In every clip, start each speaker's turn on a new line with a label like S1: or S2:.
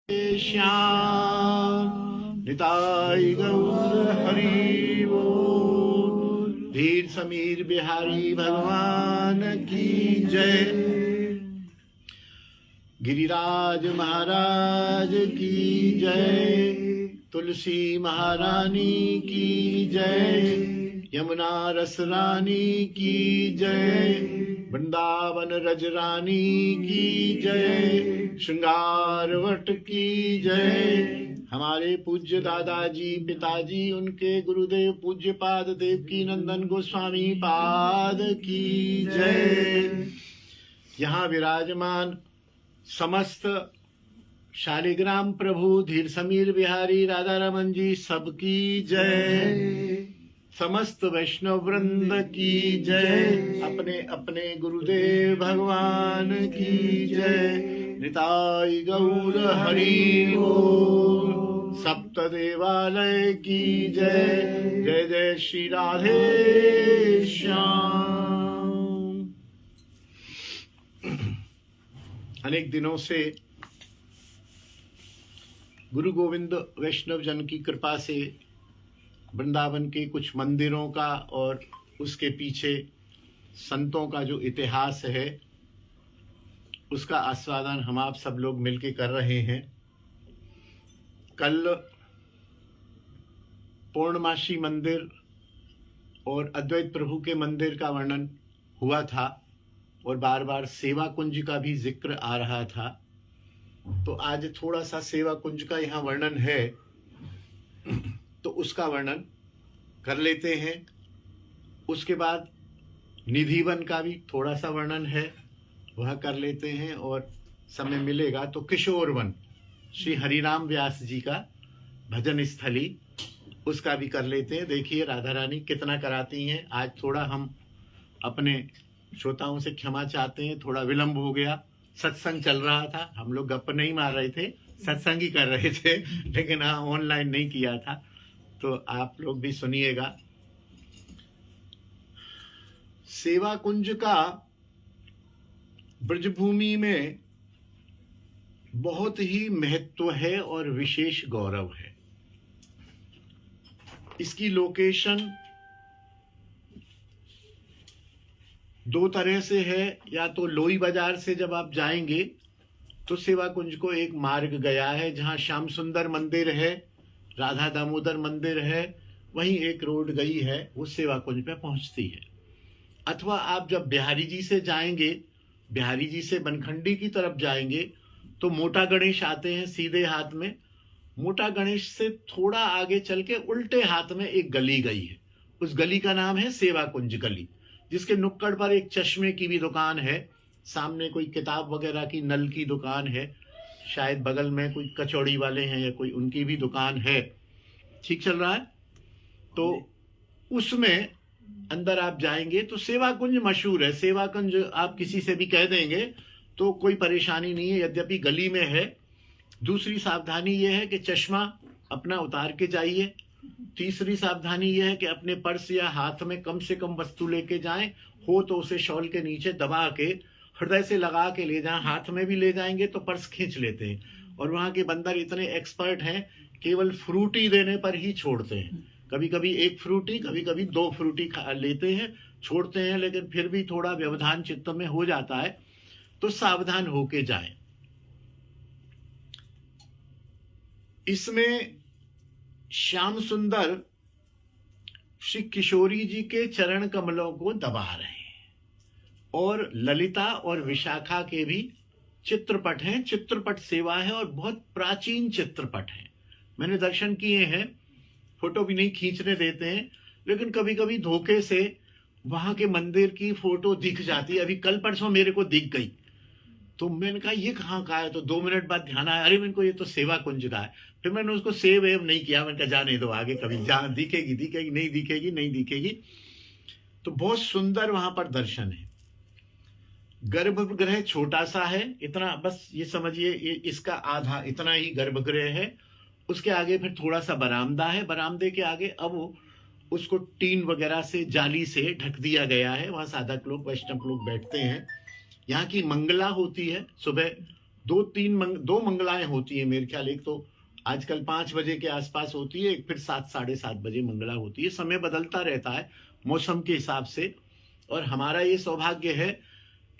S1: श्याम निताय गौर हरि बोल। धीर समीर बिहारी भगवान की जय। गिरिराज महाराज की जय। तुलसी महारानी की जय। यमुना रस रानी की जय। वृंदावन रजरानी की जय। श्रृंगार वट की जय। हमारे पूज्य दादाजी पिताजी उनके गुरुदेव पूज्य पाद देव की नंदन गोस्वामी पाद की जय। यहाँ विराजमान समस्त शालिग्राम प्रभु धीर समीर बिहारी राधा रमन जी सबकी जय। समस्त वैष्णव वृंद की जय। अपने अपने गुरुदेव भगवान की जय। निताई गौर हरि बोल। सप्त देवालय की जय। जय जय श्री राधे श्याम। अनेक दिनों से गुरु गोविंद वैष्णव जन की कृपा से वृंदावन के कुछ मंदिरों का और उसके पीछे संतों का जो इतिहास है उसका आस्वादन हम आप सब लोग मिलके कर रहे हैं। कल पूर्णमासी मंदिर और अद्वैत प्रभु के मंदिर का वर्णन हुआ था और बार बार सेवा कुंज का भी जिक्र आ रहा था। तो आज थोड़ा सा सेवा कुंज का यहाँ वर्णन है तो उसका वर्णन कर लेते हैं। उसके बाद निधिवन का भी थोड़ा सा वर्णन है वह कर लेते हैं और समय मिलेगा तो किशोरवन श्री हरिराम व्यास जी का भजन स्थली उसका भी कर लेते हैं। देखिए राधा रानी कितना कराती हैं। आज थोड़ा हम अपने श्रोताओं से क्षमा चाहते हैं, थोड़ा विलंब हो गया। सत्संग चल रहा था, हम लोग गप्प नहीं मार रहे थे, सत्संग ही कर रहे थे, लेकिन हाँ ऑनलाइन नहीं किया था तो आप लोग भी सुनिएगा। सेवा कुंज का ब्रजभूमि में बहुत ही महत्व है और विशेष गौरव है। इसकी लोकेशन दो तरह से है। या तो लोई बाजार से जब आप जाएंगे तो सेवा कुंज को एक मार्ग गया है जहां श्याम सुंदर मंदिर है, राधा दामोदर मंदिर है, वहीं एक रोड गई है वो सेवा कुंज पे पहुंचती है। अथवा आप जब बिहारी जी से जाएंगे, बिहारी जी से बनखंडी की तरफ जाएंगे तो मोटा गणेश आते हैं सीधे हाथ में। मोटा गणेश से थोड़ा आगे चल के उल्टे हाथ में एक गली गई है, उस गली का नाम है सेवा कुंज गली, जिसके नुक्कड़ पर एक चश्मे की भी दुकान है, सामने कोई किताब वगैरह की नल की दुकान है, शायद बगल में कोई कचौड़ी वाले हैं या कोई उनकी भी दुकान है। ठीक चल रहा है। तो उसमें अंदर आप जाएंगे तो सेवा कुंज मशहूर है। सेवा कुंज आप किसी से भी कह देंगे तो कोई परेशानी नहीं है, यद्यपि गली में है। दूसरी सावधानी यह है कि चश्मा अपना उतार के जाइए। तीसरी सावधानी यह है कि अपने पर्स या हाथ में कम से कम वस्तु लेके जाएं, हो तो उसे शॉल के नीचे दबा के हृदय से लगा के ले जाएं। हाथ में भी ले जाएंगे तो पर्स खींच लेते हैं और वहां के बंदर इतने एक्सपर्ट हैं, केवल फ्रूटी देने पर ही छोड़ते हैं। कभी कभी एक फ्रूटी, कभी कभी दो फ्रूटी खा लेते हैं, छोड़ते हैं, लेकिन फिर भी थोड़ा व्यवधान चित्त में हो जाता है तो सावधान होके जाएं। इसमें श्याम सुंदर श्री किशोरी जी के चरण कमलों को दबा रहे हैं और ललिता और विशाखा के भी चित्रपट हैं। चित्रपट सेवा है और बहुत प्राचीन चित्रपट हैं। मैंने दर्शन किए हैं, फोटो भी नहीं खींचने देते हैं, लेकिन कभी कभी धोखे से वहां के मंदिर की फोटो दिख जाती है। अभी कल परसों मेरे को दिख गई तो मैंने कहा ये कहाँ का है, तो 2 मिनट बाद ध्यान आया, अरे मेरे को ये तो सेवा कुंज का है। फिर मैंने उसको सेव वेव नहीं किया, मैंने कहा जाने दो, आगे कभी जहां दिखेगी दिखेगी, नहीं दिखेगी नहीं दिखेगी। तो बहुत सुंदर वहां पर दर्शन है। गर्भगृह छोटा सा है, इतना बस ये समझिए, इसका आधा इतना ही गर्भगृह है। उसके आगे फिर थोड़ा सा बरामदा है, बरामदे के आगे अब उसको टीन वगैरह से जाली से ढक दिया गया है। वहां साधक लोग वैष्णव लोग बैठते हैं। यहाँ की मंगला होती है, सुबह दो मंगलाएं होती है मेरे ख्याल। एक तो आजकल 5 बजे के आसपास होती है, एक फिर 7 साढ़े 7 बजे मंगला होती है। समय बदलता रहता है मौसम के हिसाब से। और हमारा ये सौभाग्य है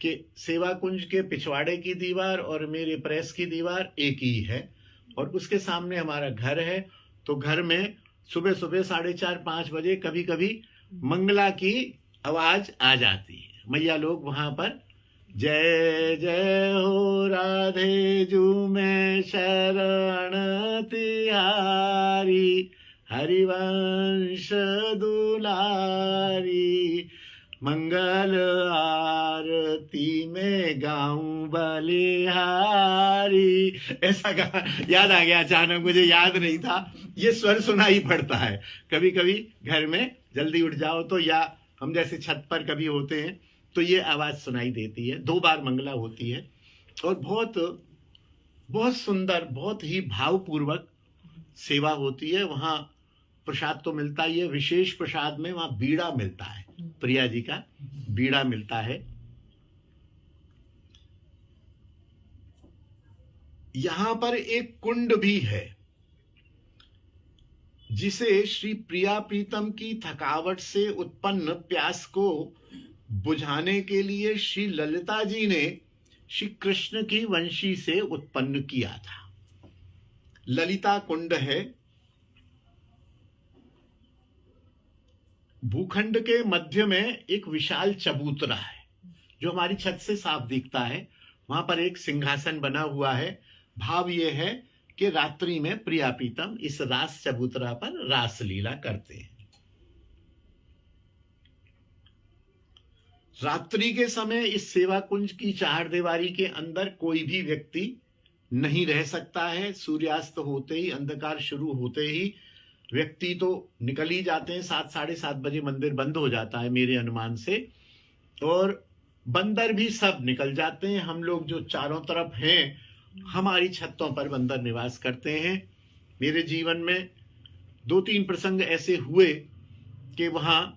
S1: कि सेवा कुंज के पिछवाड़े की दीवार और मेरे प्रेस की दीवार एक ही है, और उसके सामने हमारा घर है। तो घर में सुबह सुबह 4:30-5 बजे कभी कभी मंगला की आवाज आ जाती है। मैया लोग वहां पर जय जय हो राधे जू में शरण तिहारी, हरिवंश दुलारी, मंगल आरती में गाऊं बलिहारी। ऐसा गा याद आ गया अचानक, मुझे याद नहीं था। ये स्वर सुनाई पड़ता है कभी कभी घर में, जल्दी उठ जाओ तो, या हम जैसे छत पर कभी होते हैं तो ये आवाज सुनाई देती है। 2 बार मंगला होती है और बहुत बहुत सुंदर, बहुत ही भावपूर्वक सेवा होती है। वहां प्रसाद तो मिलता ही है, विशेष प्रसाद में वहां बीड़ा मिलता है, प्रिया जी का बीड़ा मिलता है। यहां पर एक कुंड भी है जिसे श्री प्रिया प्रीतम की थकावट से उत्पन्न प्यास को बुझाने के लिए श्री ललिता जी ने श्री कृष्ण की वंशी से उत्पन्न किया था। ललिता कुंड है, भूखंड के मध्य में एक विशाल चबूतरा है जो हमारी छत से साफ दिखता है। वहां पर एक सिंहासन बना हुआ है। भाव यह है कि रात्रि में प्रिया प्रीतम इस रास चबूतरा पर रास लीला करते हैं। रात्रि के समय इस सेवा कुंज की चारदीवारी के अंदर कोई भी व्यक्ति नहीं रह सकता है। सूर्यास्त होते ही, अंधकार शुरू होते ही व्यक्ति तो निकल ही जाते हैं। 7 साढ़े 7 बजे मंदिर बंद हो जाता है मेरे अनुमान से, और बंदर भी सब निकल जाते हैं। हम लोग जो चारों तरफ हैं, हमारी छतों पर बंदर निवास करते हैं। मेरे जीवन में 2-3 प्रसंग ऐसे हुए कि वहां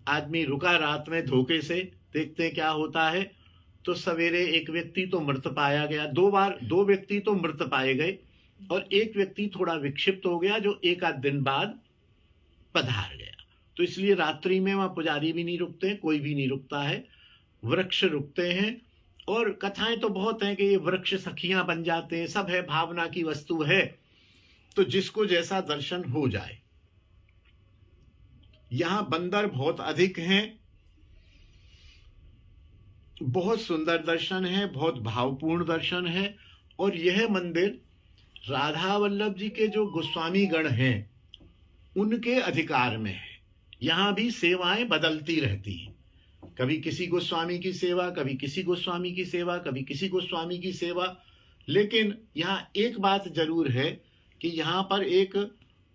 S1: आदमी रुका रात में धोखे से, देखते हैं क्या होता है। तो सवेरे एक व्यक्ति तो मृत पाया गया, 2 व्यक्ति तो मृत पाए गए, और एक व्यक्ति थोड़ा विक्षिप्त हो गया जो 1 आध दिन बाद पधार गया। तो इसलिए रात्रि में वहां पुजारी भी नहीं रुकते, कोई भी नहीं रुकता है, वृक्ष रुकते हैं। और कथाएं तो बहुत हैं कि ये वृक्ष सखियां बन जाते हैं, सब है, भावना की वस्तु है, तो जिसको जैसा दर्शन हो जाए। यहां बंदर बहुत अधिक हैं, बहुत सुंदर दर्शन है, बहुत भावपूर्ण दर्शन है। और यह मंदिर राधा वल्लभ जी के जो गोस्वामी गण हैं उनके अधिकार में है। यहां भी सेवाएं बदलती रहती हैं, कभी किसी गोस्वामी की सेवा, कभी किसी गोस्वामी की सेवा, कभी किसी गोस्वामी की सेवा। लेकिन यहां एक बात जरूर है कि यहां पर एक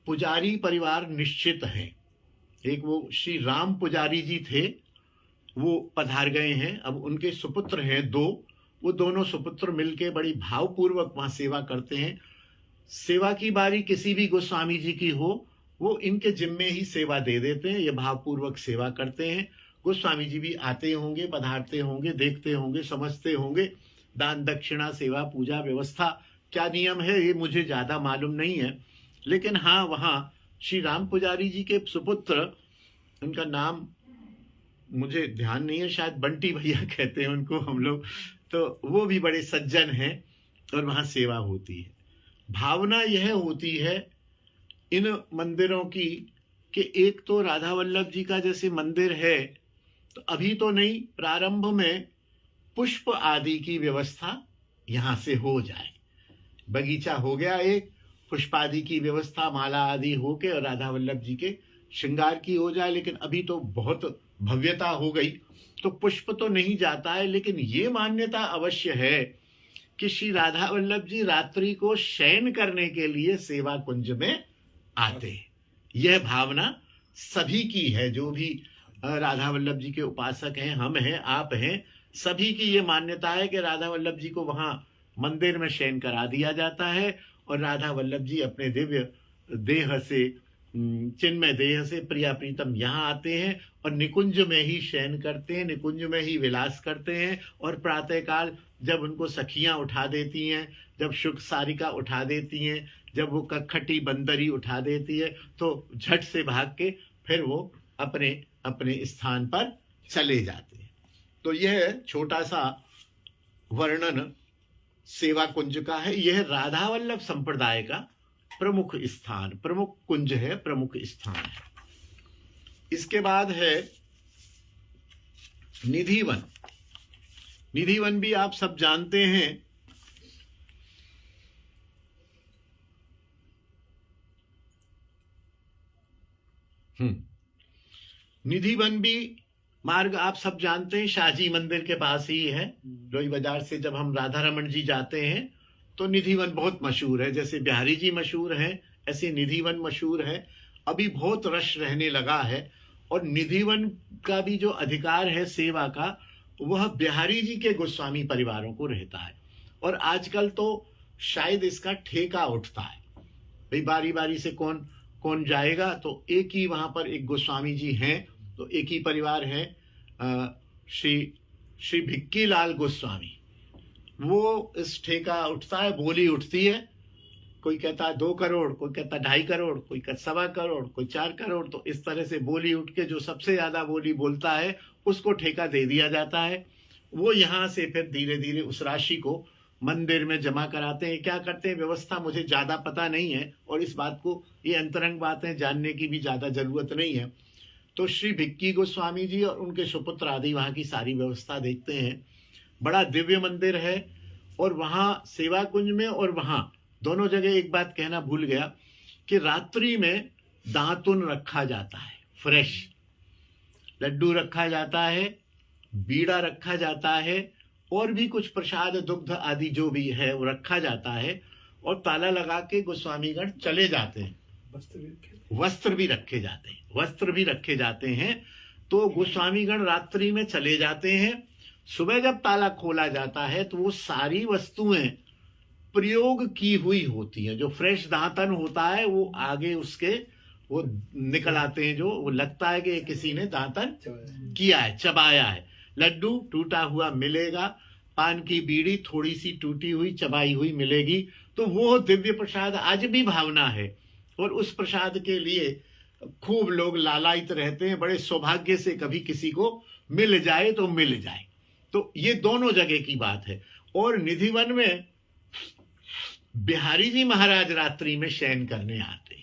S1: पुजारी परिवार निश्चित है। एक वो श्री राम पुजारी जी थे, वो पधार गए हैं। अब उनके सुपुत्र हैं 2, वो दोनों सुपुत्र मिलके बड़ी भावपूर्वक वहां सेवा करते हैं। सेवा की बारी किसी भी गोस्वामी जी की हो, वो इनके जिम्मे ही सेवा दे देते हैं, ये भावपूर्वक सेवा करते हैं। गोस्वामी जी भी आते होंगे, पधारते होंगे, देखते होंगे, समझते होंगे। दान दक्षिणा, सेवा, पूजा, व्यवस्था क्या नियम है ये मुझे ज्यादा मालूम नहीं है। लेकिन हाँ, वहां श्री राम पुजारी जी के सुपुत्र, उनका नाम मुझे ध्यान नहीं है, शायद बंटी भैया कहते हैं उनको हम लोग, तो वो भी बड़े सज्जन हैं और वहां सेवा होती है। भावना यह होती है इन मंदिरों की कि एक तो राधा वल्लभ जी का जैसे मंदिर है, तो अभी तो नहीं, प्रारंभ में पुष्प आदि की व्यवस्था यहां से हो जाए। बगीचा हो गया एक, पुष्प आदि की व्यवस्था, माला आदि होके और राधा वल्लभ जी के श्रृंगार की हो जाए। लेकिन अभी तो बहुत भव्यता हो गई, तो पुष्प तो नहीं जाता है। लेकिन ये मान्यता अवश्य है कि श्री राधा वल्लभ जी रात्रि को शयन करने के लिए सेवा कुंज में आते हैं। यह भावना सभी की है, जो भी राधा वल्लभ जी के उपासक हैं, हम हैं, आप हैं, सभी की ये मान्यता है कि राधा वल्लभ जी को वहां मंदिर में शयन करा दिया जाता है, और राधा वल्लभ जी अपने दिव्य देह से, चिन्मय देह से प्रिया प्रीतम यहाँ आते हैं और निकुंज में ही शयन करते हैं, निकुंज में ही विलास करते हैं। और प्रातःकाल जब उनको सखियां उठा देती हैं, जब शुक सारिका उठा देती हैं, जब वो कखटी बंदरी उठा देती है, तो झट से भाग के फिर वो अपने अपने स्थान पर चले जाते हैं। तो यह छोटा सा वर्णन सेवा कुंज का है। यह राधा वल्लभ संप्रदाय का प्रमुख स्थान, प्रमुख कुंज है, प्रमुख स्थान है। इसके बाद है निधिवन। निधिवन भी आप सब जानते हैं। निधिवन भी मार्ग आप सब जानते हैं, शाहजी मंदिर के पास ही है। लोई बाजार से जब हम राधा रमन जी जाते हैं तो निधिवन बहुत मशहूर है। जैसे बिहारी जी मशहूर है, ऐसे निधिवन मशहूर है। अभी बहुत रश रहने लगा है। और निधिवन का भी जो अधिकार है सेवा का, वह बिहारी जी के गोस्वामी परिवारों को रहता है। और आजकल तो शायद इसका ठेका उठता है, भाई बारी बारी से कौन कौन जाएगा। तो एक ही वहां पर एक गोस्वामी जी हैं, तो एक ही परिवार है, श्री भिक्की लाल गोस्वामी। वो इस ठेका उठता है, बोली उठती है। कोई कहता है 2 करोड़, कोई कहता है 2.5 करोड़, कोई कहता 1.25 करोड़, कोई 4 करोड़। तो इस तरह से बोली उठ के जो सबसे ज्यादा बोली बोलता है उसको ठेका दे दिया जाता है। वो यहाँ से फिर धीरे धीरे उस राशि को मंदिर में जमा कराते हैं। क्या करते हैं व्यवस्था मुझे ज्यादा पता नहीं है, और इस बात को, ये अंतरंग बातें जानने की भी ज्यादा जरूरत नहीं है। तो श्री भिक्की गोस्वामी जी और उनके सुपुत्र आदि वहाँ की सारी व्यवस्था देखते हैं। बड़ा दिव्य मंदिर है। और वहाँ सेवा कुंज में और वहाँ दोनों जगह एक बात कहना भूल गया कि रात्रि में दातुन रखा जाता है, फ्रेश लड्डू रखा जाता है, बीड़ा रखा जाता है, और भी कुछ प्रसाद दुग्ध आदि जो भी है वो रखा जाता है। और ताला लगा के गोस्वामीगण चले जाते हैं। वस्त्र भी रखे जाते हैं, वस्त्र भी रखे जाते हैं। तो गोस्वामीगण रात्रि में चले जाते हैं। सुबह जब ताला खोला जाता है तो वो सारी वस्तुएं प्रयोग की हुई होती हैं। जो फ्रेश दांतन होता है वो आगे उसके वो निकल आते हैं, जो वो लगता है कि किसी ने दांतन किया है, चबाया है। लड्डू टूटा हुआ मिलेगा, पान की बीड़ी थोड़ी सी टूटी हुई चबाई हुई मिलेगी। तो वो दिव्य प्रसाद आज भी भावना है। और उस प्रसाद के लिए खूब लोग लालायित रहते हैं। बड़े सौभाग्य से कभी किसी को मिल जाए तो मिल जाए। तो ये दोनों जगह की बात है। और निधिवन में बिहारी जी महाराज रात्रि में शयन करने आते हैं।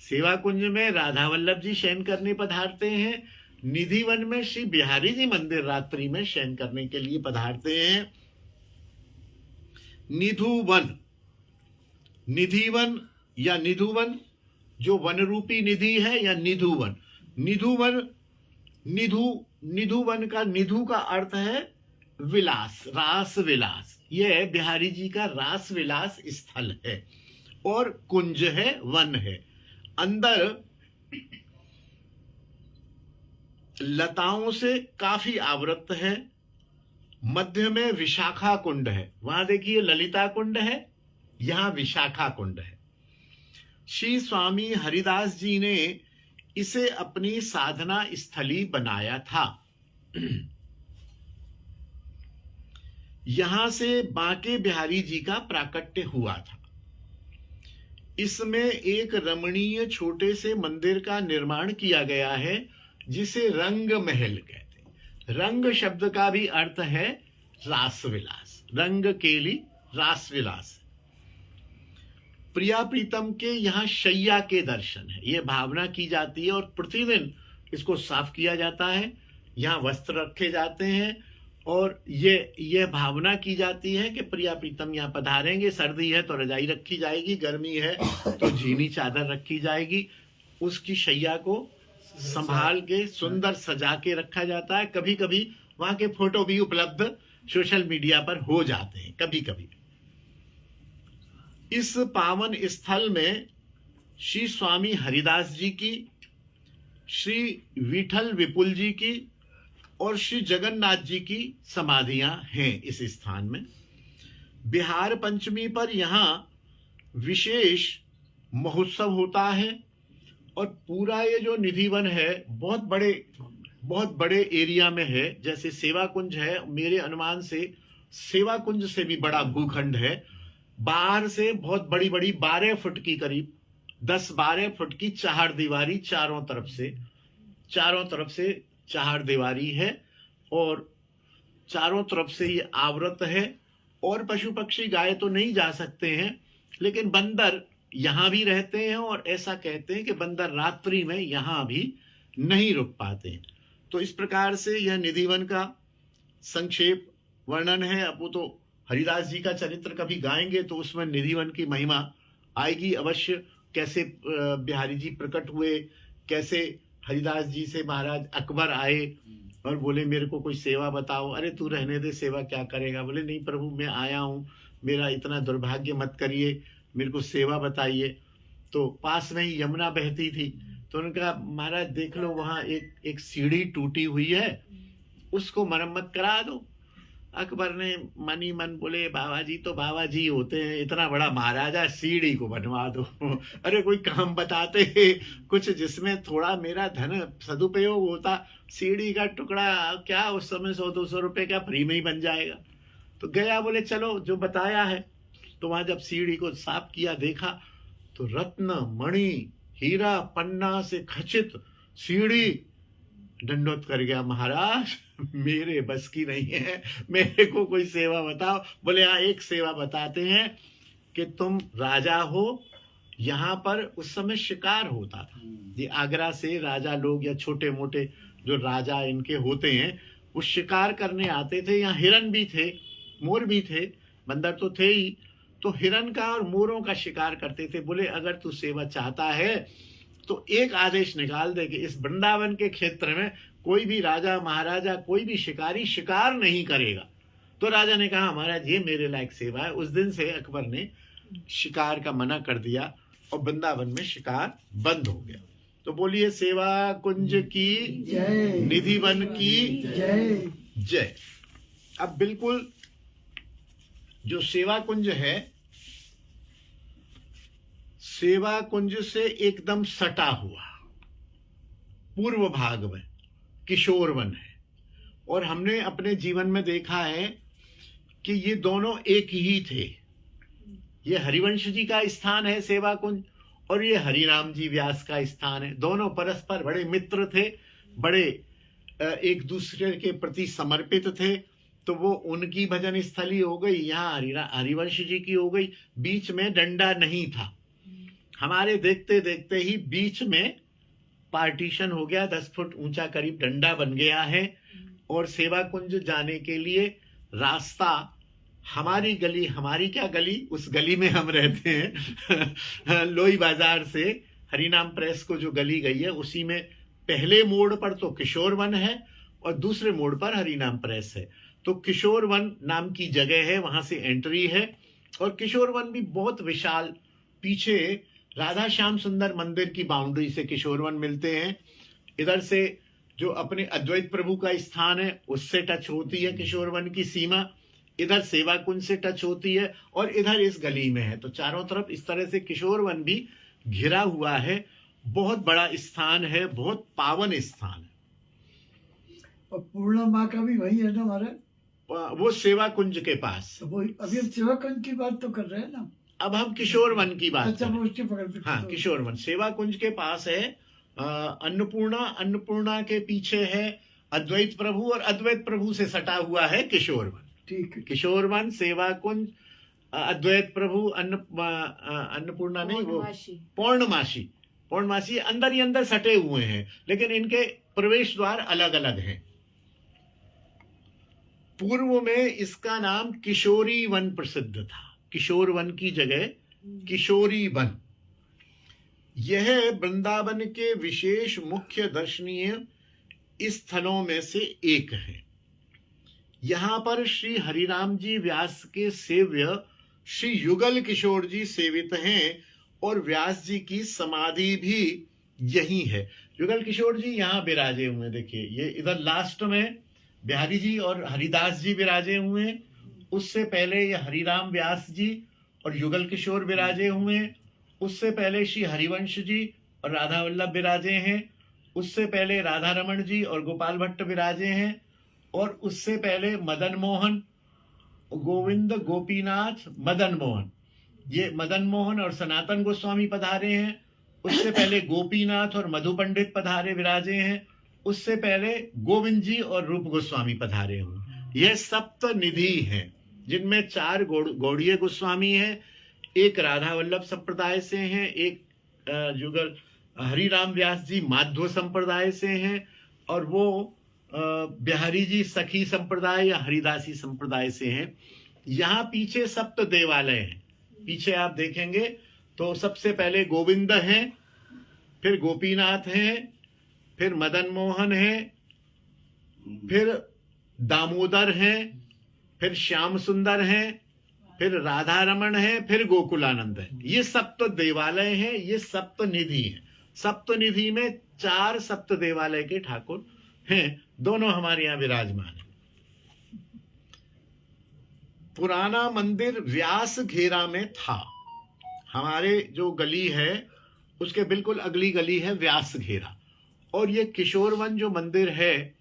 S1: सेवा कुंज में राधा वल्लभ जी शयन करने पधारते हैं। निधिवन में श्री बिहारी जी मंदिर रात्रि में शयन करने के लिए पधारते हैं। निधुवन, निधिवन या निधुवन, जो वन रूपी निधि है, या निधुवन। निधुवन, निधुवन का निधु का अर्थ है विलास, रास विलास। यह बिहारी जी का रास विलास स्थल है। और कुंज है, वन है। अंदर लताओं से काफी आवृत है। मध्य में विशाखा कुंड है। वहां देखिए ललिता कुंड है, यहां विशाखा कुंड है। श्री स्वामी हरिदास जी ने इसे अपनी साधना स्थली बनाया था। यहां से बांके बिहारी जी का प्राकट्य हुआ था। इसमें एक रमणीय छोटे से मंदिर का निर्माण किया गया है, जिसे रंग महल कहते हैं। रंग शब्द का भी अर्थ है रासविलास, रंग केली रासविलास। प्रिया प्रीतम के यहाँ शैया के दर्शन है, ये भावना की जाती है। और प्रतिदिन इसको साफ किया जाता है। यहाँ वस्त्र रखे जाते हैं और ये भावना की जाती है कि प्रिया प्रीतम यहाँ पधारेंगे। सर्दी है तो रजाई रखी जाएगी, गर्मी है तो झीनी चादर रखी जाएगी। उसकी शैया को संभाल के सुंदर सजा के रखा जाता है। कभी कभी वहां के फोटो भी उपलब्ध सोशल मीडिया पर हो जाते हैं कभी कभी। इस पावन स्थल में श्री स्वामी हरिदास जी की, श्री विठल विपुल जी की और श्री जगन्नाथ जी की समाधियां हैं इस स्थान में। बिहार पंचमी पर यहाँ विशेष महोत्सव होता है। और पूरा ये जो निधिवन है बहुत बड़े एरिया में है। जैसे सेवा कुंज है, मेरे अनुमान से सेवा कुंज से भी बड़ा भूखंड है। बाहर से बहुत बड़ी बड़ी 12 फुट की, करीब 10-12 फुट की चार दीवारी, चारों तरफ से चार दीवारी है और चारों तरफ से ये आवृत है। और पशु पक्षी गाय तो नहीं जा सकते हैं, लेकिन बंदर यहां भी रहते हैं और ऐसा कहते हैं कि बंदर रात्रि में यहां भी नहीं रुक पाते। तो इस प्रकार से यह निधिवन का संक्षेप वर्णन है। अब वो तो हरिदास जी का चरित्र कभी गाएंगे तो उसमें निधिवन की महिमा आएगी अवश्य। कैसे बिहारी जी प्रकट हुए, कैसे हरिदास जी से महाराज अकबर आए और बोले मेरे को कोई सेवा बताओ। अरे तू रहने दे, सेवा क्या करेगा। बोले नहीं प्रभु, मैं आया हूँ, मेरा इतना दुर्भाग्य मत करिए, मेरे को सेवा बताइए। तो पास में ही यमुना बहती थी, तो उन्होंने कहा महाराज देख लो वहां एक सीढ़ी टूटी हुई है, उसको मरम्मत करा दो। अकबर ने मन ही मन बोले बाबा जी तो बाबा जी होते हैं, इतना बड़ा महाराजा, सीढ़ी को बनवा दो। अरे कोई काम बताते कुछ जिसमें थोड़ा मेरा धन सदुपयोग होता। सीढ़ी का टुकड़ा क्या उस समय 100-200 रुपए का फ्री में ही बन जाएगा। तो गया, बोले चलो जो बताया है। तो वहां जब सीढ़ी को साफ किया, देखा तो रत्न मणि हीरा पन्ना से खचित सीढ़ी। दंडोत कर गया, महाराज मेरे बस की नहीं है, मेरे को कोई सेवा बताओ। बोले हाँ एक सेवा बताते हैं कि तुम राजा हो, यहाँ पर उस समय शिकार होता था। ये आगरा से राजा लोग या छोटे मोटे जो राजा इनके होते हैं वो शिकार करने आते थे। यहाँ हिरन भी थे, मोर भी थे, बंदर तो थे ही। तो हिरन का और मोरों का शिकार करते थे। बोले अगर तू सेवा चाहता है तो एक आदेश निकाल दे कि इस वृंदावन के क्षेत्र में कोई भी राजा महाराजा कोई भी शिकारी शिकार नहीं करेगा। तो राजा ने कहा महाराज ये मेरे लायक सेवा है। उस दिन से अकबर ने शिकार का मना कर दिया और वृंदावन में शिकार बंद हो गया। तो बोलिए सेवा कुंज की
S2: जय,
S1: निधिवन की
S2: जय।
S1: जय। अब बिल्कुल जो सेवा कुंज है, सेवा कुंज से एकदम सटा हुआ पूर्व भाग में किशोर वन है। और हमने अपने जीवन में देखा है कि ये दोनों एक ही थे। ये हरिवंश जी का स्थान है सेवा कुंज, और ये हरिराम जी व्यास का स्थान है। दोनों परस्पर बड़े मित्र थे, बड़े एक दूसरे के प्रति समर्पित थे। तो वो उनकी भजन स्थली हो गई, यहाँ हरिवंश जी की हो गई। बीच में डंडा नहीं था। हमारे देखते देखते ही बीच में पार्टीशन हो गया, 10 फुट ऊंचा करीब डंडा बन गया है। और सेवा कुंज जाने के लिए रास्ता, हमारी गली, हमारी क्या गली, उस गली में हम रहते हैं लोई बाजार से हरिनाम प्रेस को जो गली गई है उसी में पहले मोड़ पर तो किशोर वन है और दूसरे मोड़ पर हरिनाम प्रेस है। तो किशोर वन नाम की जगह है, वहां से एंट्री है। और किशोर वन भी बहुत विशाल, पीछे राधा श्याम सुंदर मंदिर की बाउंड्री से किशोर वन मिलते हैं। इधर से जो अपने अद्वैत प्रभु का स्थान है उससे टच होती है किशोर वन की सीमा, इधर सेवा कुंज से टच होती है और इधर इस गली में है। तो चारों तरफ इस तरह से किशोर वन भी घिरा हुआ है। बहुत बड़ा स्थान है, बहुत पावन स्थान है।
S2: और पूर्णा माँ का भी वही है ना हमारा,
S1: वो सेवा कुंज के पास।
S2: तो वो अभी हम सेवा कुंज की बात तो कर रहे हैं ना।
S1: अब हम किशोर वन की बात
S2: अच्छा,
S1: करें।
S2: वो उसके पकड़ पे
S1: हाँ, किशोर वन सेवा कुंज के पास है। अन्नपूर्णा के पीछे है अद्वैत प्रभु और अद्वैत प्रभु से सटा हुआ है किशोर वन।
S2: ठीक है।
S1: किशोर वन, सेवा कुंज, अद्वैत प्रभु, अन्नपूर्णा नहीं, वो पौर्णमासी अंदर ही अंदर सटे हुए हैं, लेकिन इनके प्रवेश द्वार अलग अलग हैं। पूर्व में इसका नाम किशोरी वन प्रसिद्ध था। किशोर वन की जगह किशोरी वन। यह वृंदावन के विशेष मुख्य दर्शनीय स्थलों में से एक है। यहां पर श्री हरिराम जी व्यास के सेव्य श्री युगल किशोर जी सेवित हैं और व्यास जी की समाधि भी यही है। युगल किशोर जी यहाँ विराजे हुए हैं। देखिए ये इधर लास्ट में बिहारी जी और हरिदास जी विराजे हुए हैं। उससे पहले ये हरिराम व्यास जी और युगल किशोर विराजे हुए हैं। उससे पहले श्री हरिवंश जी और राधा वल्लभ विराजे हैं। उससे पहले राधा रमण जी और गोपाल भट्ट विराजे हैं। और उससे पहले मदन मोहन गोविंद, गोपीनाथ, मदन मोहन, ये मदन मोहन और सनातन गोस्वामी पधारे हैं। उससे पहले गोपीनाथ और मधु पंडित पधारे विराजे हैं। उससे पहले गोविंद जी और रूप गोस्वामी पधारे हुए। यह सप्त निधि हैं, जिनमें 4 गौड़ीय गोस्वामी हैं, एक राधा वल्लभ संप्रदाय से हैं, एक जुगल हरिराम व्यास जी माध्व संप्रदाय से हैं, और वो बिहारी जी सखी संप्रदाय या हरिदासी संप्रदाय से हैं। यहाँ पीछे सप्त देवालय हैं। पीछे आप देखेंगे तो सबसे पहले गोविंद हैं, फिर गोपीनाथ हैं, फिर मदन मोहन हैं, फिर दामोदर हैं, फिर श्याम सुंदर हैं, फिर राधा रमण है, फिर गोकुलानंद है। ये सप्त देवालय हैं, ये सप्त निधि हैं। सप्त निधि में 4 सप्त देवालय के ठाकुर हैं, दोनों हमारे यहाँ विराजमान हैं। पुराना मंदिर व्यास घेरा में था। हमारे जो गली है उसके बिल्कुल अगली गली है व्यास घेरा, और ये किशोरवन जो मंदिर है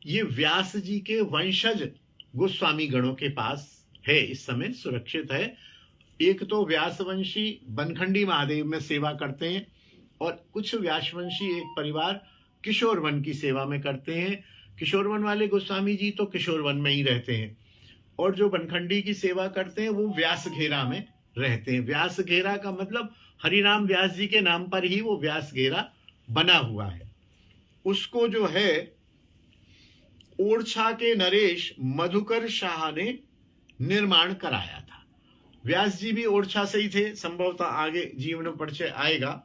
S1: ये व्यास जी के वंशज गोस्वामी गणों के पास है, इस समय सुरक्षित है। एक तो व्यासवंशी बनखंडी महादेव में सेवा करते हैं, और कुछ व्यासवंशी एक परिवार किशोरवन की सेवा में करते हैं। किशोरवन वाले गोस्वामी जी तो किशोरवन में ही रहते हैं, और जो बनखंडी की सेवा करते हैं वो व्यास घेरा में रहते हैं। व्यास घेरा का मतलब हरिराम व्यास जी के नाम पर ही वो व्यास घेरा बना हुआ है। उसको जो है ओरछा के नरेश मधुकर शाह ने निर्माण कराया था। व्यास जी भी ओरछा से ही थे, संभवतः आगे जीवन परिचय आएगा।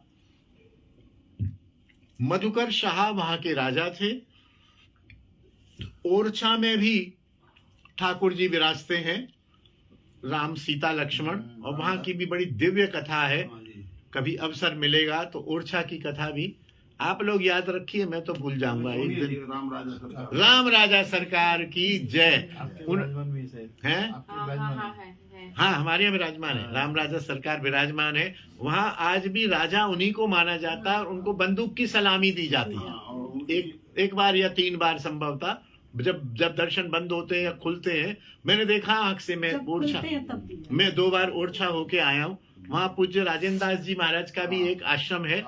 S1: मधुकर शाह वहां के राजा थे। ओरछा में भी ठाकुर जी विराजते हैं, राम सीता लक्ष्मण, और वहां की भी बड़ी दिव्य कथा है। कभी अवसर मिलेगा तो ओरछा की कथा भी आप लोग याद रखिए, मैं तो भूल जाऊंगा एक दिन। राम राजा सरकार की जय। हैं? हाँ, हमारे यहाँ विराजमान है, राम राजा सरकार विराजमान है। वहां आज भी राजा उन्हीं को माना जाता है, और उनको बंदूक की सलामी दी जाती है। एक बार या 3 बार संभवतः, जब दर्शन बंद होते हैं या खुलते हैं। मैंने देखा आंख से, मैं ओरछा, मैं 2 बार ओरछा होके आया हूँ। वहाँ पूज्य राजेंद्र दास जी महाराज का भी एक आश्रम है।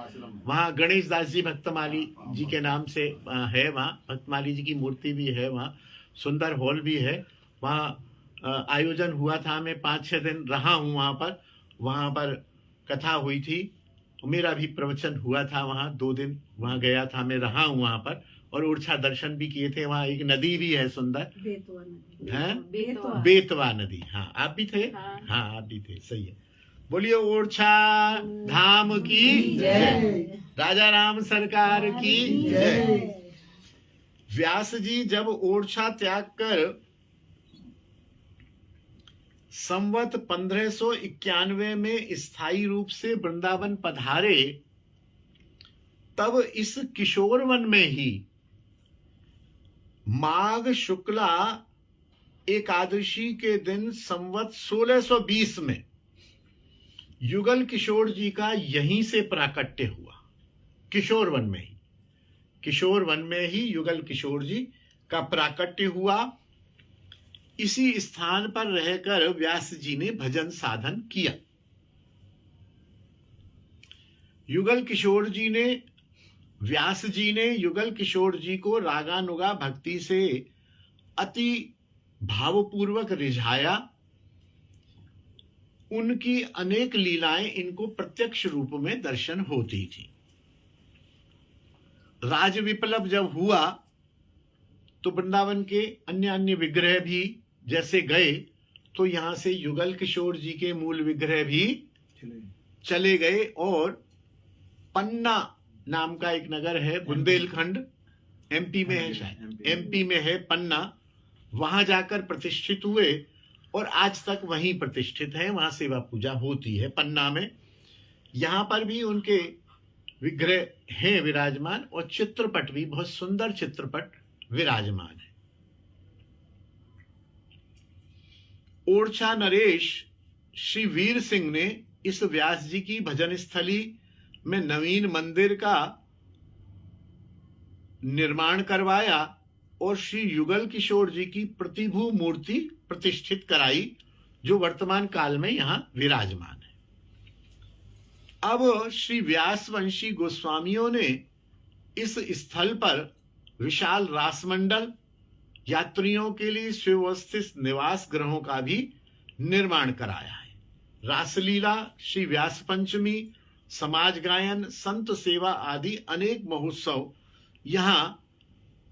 S1: वहाँ गणेश दास जी भक्तमाली जी के नाम से है, वहाँ भक्तमाली जी की मूर्ति भी है। वहाँ सुंदर हॉल भी है। वहाँ आयोजन हुआ था, मैं 5-6 दिन रहा हूँ वहाँ पर कथा हुई थी, मेरा भी प्रवचन हुआ था वहाँ। 2 दिन वहाँ गया था, मैं रहा हूँ वहाँ पर, और ओरछा दर्शन भी किए थे। वहाँ एक नदी भी है सुंदर, बेतवा नदी। हाँ, आप भी थे? हाँ, आप भी थे, सही है। बोलिए ओरछा धाम की जय, राजा राम सरकार की जय। व्यास जी जब ओरछा त्याग कर संवत 1591 में स्थायी रूप से वृंदावन पधारे, तब इस किशोरवन में ही माघ शुक्ला एकादशी के दिन संवत 1620 में युगल किशोर जी का यहीं से प्राकट्य हुआ। किशोरवन में ही युगल किशोर जी का प्राकट्य हुआ। इसी स्थान पर रहकर व्यास जी ने भजन साधन किया। व्यास जी ने युगल किशोर जी को रागानुगा भक्ति से अति भावपूर्वक रिझाया। उनकी अनेक लीलाएं इनको प्रत्यक्ष रूप में दर्शन होती थी। राज विप्लव जब हुआ तो वृंदावन के अन्य विग्रह भी जैसे गए, तो यहां से युगल किशोर जी के मूल विग्रह भी चले गए, और पन्ना नाम का एक नगर है, बुंदेलखंड, एमपी में है, शायद एमपी में है पन्ना, वहां जाकर प्रतिष्ठित हुए, और आज तक वहीं प्रतिष्ठित है। वहां सेवा पूजा होती है पन्ना में। यहां पर भी उनके विग्रह हैं विराजमान, और चित्रपट भी, बहुत सुंदर चित्रपट विराजमान है। ओरछा नरेश श्री वीर सिंह ने इस व्यास जी की भजन स्थली में नवीन मंदिर का निर्माण करवाया, और श्री युगल किशोर जी की प्रतिभू मूर्ति प्रतिष्ठित कराई, जो वर्तमान काल में यहां विराजमान है। अब श्री व्यासवंशी गोस्वामियों ने इस स्थल पर विशाल रासमंडल, यात्रियों के लिए सुव्यवस्थित निवास गृहों का भी निर्माण कराया है। रासलीला, श्री व्यास पंचमी, समाज गायन, संत सेवा आदि अनेक महोत्सव यहाँ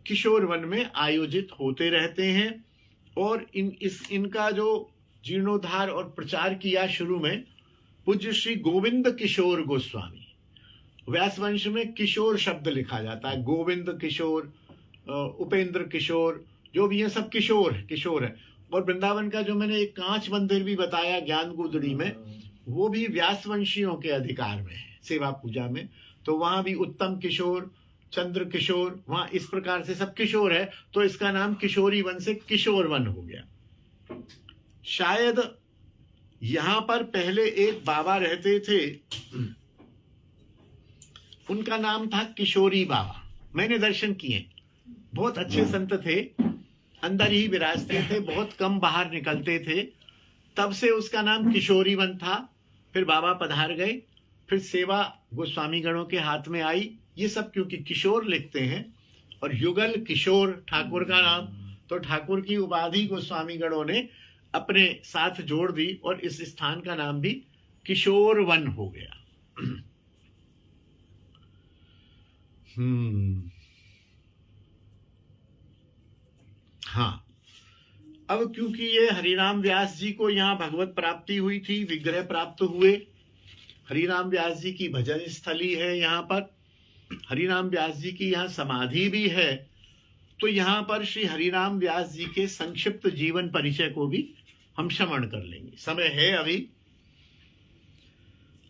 S1: किशोर वन में आयोजित होते रहते हैं। और इनका जो जीर्णोद्धार और प्रचार किया शुरू में पूज्य श्री गोविंद किशोर गोस्वामी। व्यासवंश में किशोर शब्द लिखा जाता है, गोविंद किशोर, उपेंद्र किशोर, जो भी है सब किशोर है। और वृंदावन का जो मैंने एक कांच मंदिर भी बताया ज्ञान गुदड़ी में, वो भी व्यासवंशियों के अधिकार में है सेवा पूजा में। तो वहां भी उत्तम किशोर, चंद्र किशोर, वहां इस प्रकार से सब किशोर है, तो इसका नाम किशोरी वन से किशोर वन हो गया। शायद यहां पर पहले एक बाबा रहते थे, उनका नाम था किशोरी बाबा। मैंने दर्शन किए, बहुत अच्छे संत थे, अंदर ही विराजते थे, बहुत कम बाहर निकलते थे। तब से उसका नाम किशोरी वन था। फिर बाबा पधार गए, फिर सेवा गोस्वामी गणों के हाथ में आई। ये सब क्योंकि किशोर लिखते हैं, और युगल किशोर ठाकुर का नाम, तो ठाकुर की उपाधि गोस्वामी गणों ने अपने साथ जोड़ दी, और इस स्थान का नाम भी किशोर वन हो गया। हाँ, अब क्योंकि ये हरिराम व्यास जी को यहाँ भगवत प्राप्ति हुई थी, विग्रह प्राप्त हुए, हरिराम व्यास जी की भजन स्थली है यहाँ पर, हरिराम व्यास जी की यहाँ समाधि भी है। तो यहाँ पर श्री हरिराम व्यास जी के संक्षिप्त जीवन परिचय को भी हम श्रवण कर लेंगे, समय है अभी।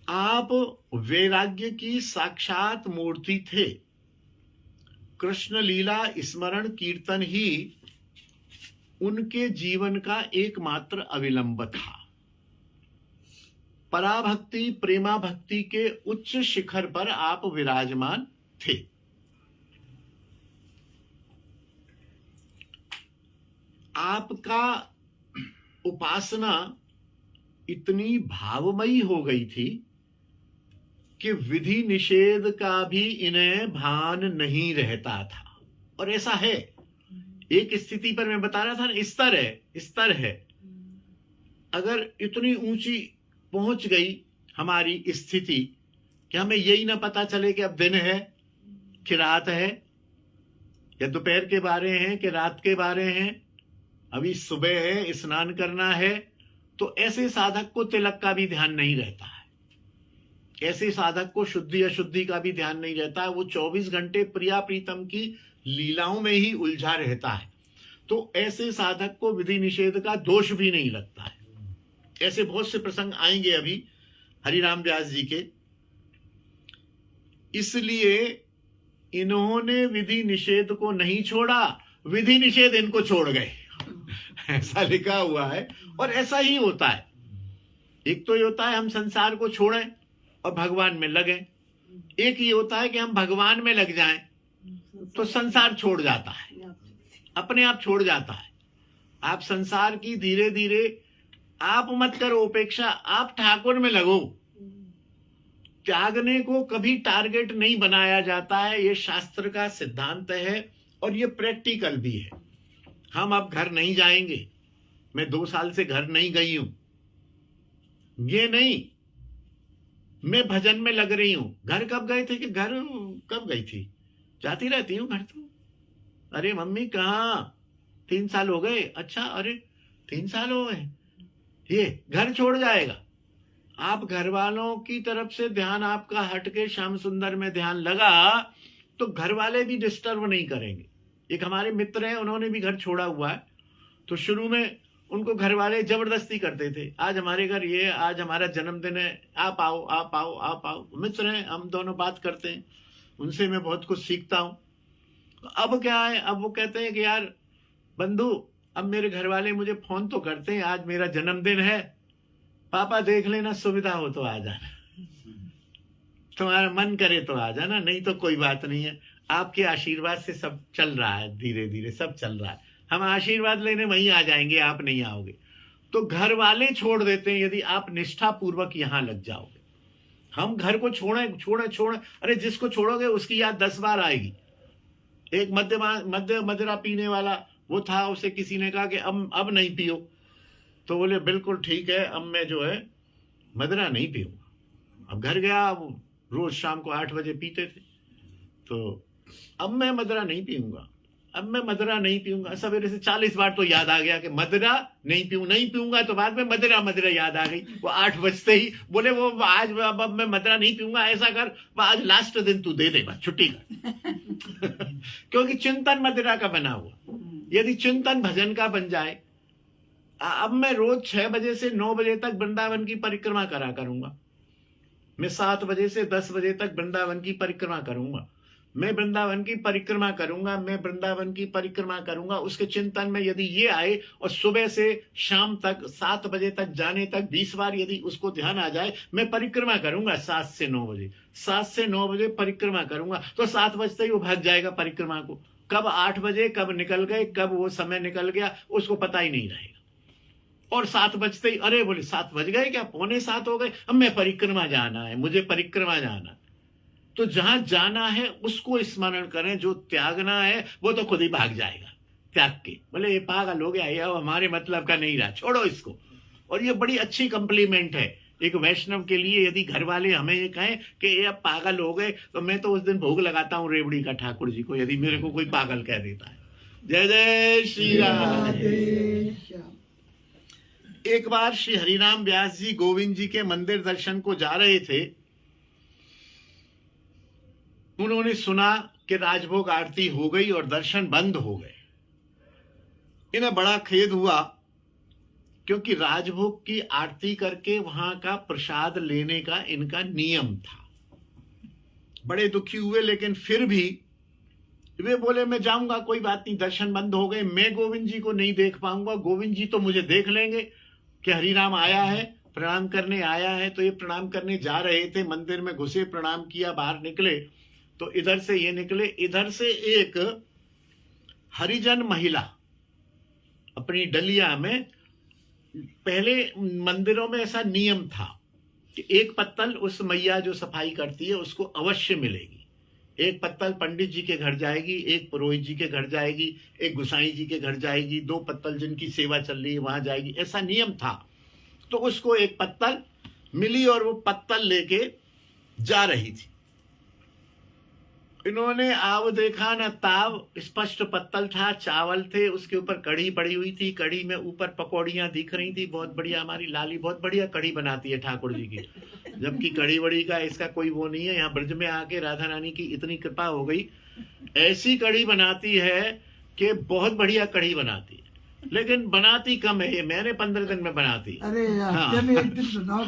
S1: आप वैराग्य की साक्षात मूर्ति थे। कृष्ण लीला स्मरण कीर्तन ही उनके जीवन का एकमात्र अविलंब था। पराभक्ति प्रेमा भक्ति के उच्च शिखर पर आप विराजमान थे। आपका उपासना इतनी भावमयी हो गई थी कि विधि निषेध का भी इन्हें भान नहीं रहता था। और ऐसा है, एक स्थिति पर मैं बता रहा था ना, स्तर है। अगर इतनी ऊंची पहुंच गई हमारी स्थिति कि हमें यही ना पता चले कि अब दिन है कि रात है, या दोपहर के बारे हैं कि रात के बारे हैं, अभी सुबह है, स्नान करना है, तो ऐसे साधक को तिलक का भी ध्यान नहीं रहता है। ऐसे साधक को शुद्धि अशुद्धि का भी ध्यान नहीं रहता है। वो 24 घंटे प्रिया प्रीतम की लीलाओं में ही उलझा रहता है। तो ऐसे साधक को विधि निषेध का दोष भी नहीं लगता है। ऐसे बहुत से प्रसंग आएंगे अभी हरिराम व्यास जी के। इसलिए इन्होंने विधि निषेध को नहीं छोड़ा, विधि निषेध इनको छोड़ गए। ऐसा लिखा हुआ है, और ऐसा ही होता है। एक तो ये होता है हम संसार को छोड़ें और भगवान में लगें, एक ये होता है कि हम भगवान में लग जाएं तो संसार छोड़ जाता है, अपने आप छोड़ जाता है। आप संसार की धीरे धीरे आप मत करो उपेक्षा, आप ठाकुर में लगो। त्यागने को कभी टारगेट नहीं बनाया जाता है, ये शास्त्र का सिद्धांत है और ये प्रैक्टिकल भी है। हम अब घर नहीं जाएंगे, मैं 2 साल से घर नहीं गई हूं, ये नहीं, मैं भजन में लग रही हूं। घर कब गए थे कि घर कब गई थी, जाती रहती हूं घर तो। अरे मम्मी कहाँ, 3 साल हो गए। अच्छा, अरे 3 साल हो गए, ये घर छोड़ जाएगा। आप घर वालों की तरफ से ध्यान आपका हटके श्याम सुंदर में ध्यान लगा तो घर वाले भी डिस्टर्ब नहीं करेंगे। एक हमारे मित्र हैं, उन्होंने भी घर छोड़ा हुआ है। तो शुरू में उनको घर वाले जबरदस्ती करते थे, आज हमारे घर ये, आज हमारा जन्मदिन है, आप आओ आप आओ आप आओ। मित्र हैं, हम दोनों बात करते हैं, उनसे मैं बहुत कुछ सीखता हूं। अब क्या है, अब वो कहते हैं कि यार बंधु, अब मेरे घर वाले मुझे फोन तो करते हैं, आज मेरा जन्मदिन है, पापा देख लेना, सुविधा हो तो आ जाना, तुम्हारा मन करे तो आ जाना, नहीं तो कोई बात नहीं है। आपके आशीर्वाद से सब चल रहा है, धीरे धीरे सब चल रहा है। हम आशीर्वाद लेने वहीं आ जाएंगे, आप नहीं आओगे। तो घर वाले छोड़ देते हैं यदि आप निष्ठा पूर्वक यहां लग जाओगे। हम घर को छोड़े छोड़े छोड़े, अरे जिसको छोड़ोगे उसकी याद 10 बार आएगी। एक मदिरा पीने वाला वो था, उसे किसी ने कहा कि अब नहीं पियो, तो बोले बिल्कुल ठीक है, अब मैं जो है मदिरा नहीं पीऊंगा। अब घर गया, वो रोज शाम को 8 बजे पीते थे, तो अब मैं मदिरा नहीं पीऊंगा, अब मैं मदिरा नहीं पीऊंगा। सवेरे से 40 बार तो याद आ गया कि मदिरा नहीं पीऊंगा, तो बाद में मदिरा याद आ गई। वो 8 बजते ही बोले वो आज अब मैं मदिरा नहीं पीऊंगा, ऐसा कर आज लास्ट दिन तू दे दे, बस छुट्टी कर। क्योंकि चिंतन मदिरा का बना हुआ। यदि चिंतन भजन का बन जाए, अब मैं रोज 6 बजे से 9 बजे तक वृंदावन की परिक्रमा करा करूंगा, मैं 7 बजे से 10 बजे तक वृंदावन की परिक्रमा करूंगा, मैं वृंदावन की परिक्रमा करूंगा, मैं वृंदावन की परिक्रमा करूंगा। उसके चिंतन में यदि ये आए और सुबह से शाम तक 7 बजे तक जाने तक 20 बार यदि उसको ध्यान आ जाए, मैं परिक्रमा करूंगा 7 से 9 बजे, 7 से 9 बजे परिक्रमा करूंगा, तो 7 बजते ही वो भाग जाएगा परिक्रमा को। कब 8 बजे कब निकल गए, कब वो समय निकल गया, उसको पता ही नहीं रहेगा। और 7 बजते ही अरे बोले 7 बज गए क्या, 6:45 हो गए, अब मैं परिक्रमा जाना है, मुझे परिक्रमा जाना। तो जहां जाना है उसको स्मरण करें, जो त्यागना है वो तो खुद ही भाग जाएगा त्याग के। बोले ये पागल हो गया, ये अब हमारे मतलब का नहीं रहा, छोड़ो इसको। और ये बड़ी अच्छी कंप्लीमेंट है एक वैष्णव के लिए। यदि घर वाले हमें ये कहें कि ये अब पागल हो गए, तो मैं तो उस दिन भोग लगाता हूं रेवड़ी का ठाकुर जी को, यदि मेरे को कोई पागल कह देता है। जय जय श्री राम। एक बार श्री हरिनाम व्यास जी गोविंद जी के मंदिर दर्शन को जा रहे थे। उन्होंने सुना कि राजभोग आरती हो गई और दर्शन बंद हो गए। इन्हें बड़ा खेद हुआ, क्योंकि राजभोग की आरती करके वहां का प्रसाद लेने का इनका नियम था। बड़े दुखी हुए, लेकिन फिर भी वे बोले मैं जाऊंगा, कोई बात नहीं, दर्शन बंद हो गए, मैं गोविंद जी को नहीं देख पाऊंगा, गोविंद जी तो मुझे देख लेंगे कि हरिनाम आया है, प्रणाम करने आया है। तो ये प्रणाम करने जा रहे थे, मंदिर में घुसे, प्रणाम किया, बाहर निकले तो इधर से ये निकले, इधर से एक हरिजन महिला अपनी डलिया में, पहले मंदिरों में ऐसा नियम था कि एक पत्तल उस मैया जो सफाई करती है उसको अवश्य मिलेगी। एक पत्तल पंडित जी के घर जाएगी, एक पुरोहित जी के घर जाएगी, एक गुसाई जी के घर जाएगी, 2 पत्तल जिनकी सेवा चल रही है वहां जाएगी, ऐसा नियम था। तो उसको एक पत्तल मिली और वो पत्तल लेके जा रही थी। इन्होंने आव देखा न ताव, स्पष्ट पत्तल था, चावल थे, उसके ऊपर कढ़ी पड़ी हुई थी, कढ़ी में ऊपर पकौड़ियां दिख रही थी। बहुत बढ़िया, हमारी लाली बहुत बढ़िया कढ़ी बनाती है ठाकुर जी की, जबकि कढ़ी बड़ी का इसका कोई वो नहीं है। यहाँ ब्रज में आके राधा रानी की इतनी कृपा हो गई, ऐसी कढ़ी बनाती है कि बहुत बढ़िया कढ़ी बनाती है, लेकिन बनाती कम है। ये मैंने 15 दिन में बनाती।
S2: अरे हफ्ते में एक दिन बनाओ,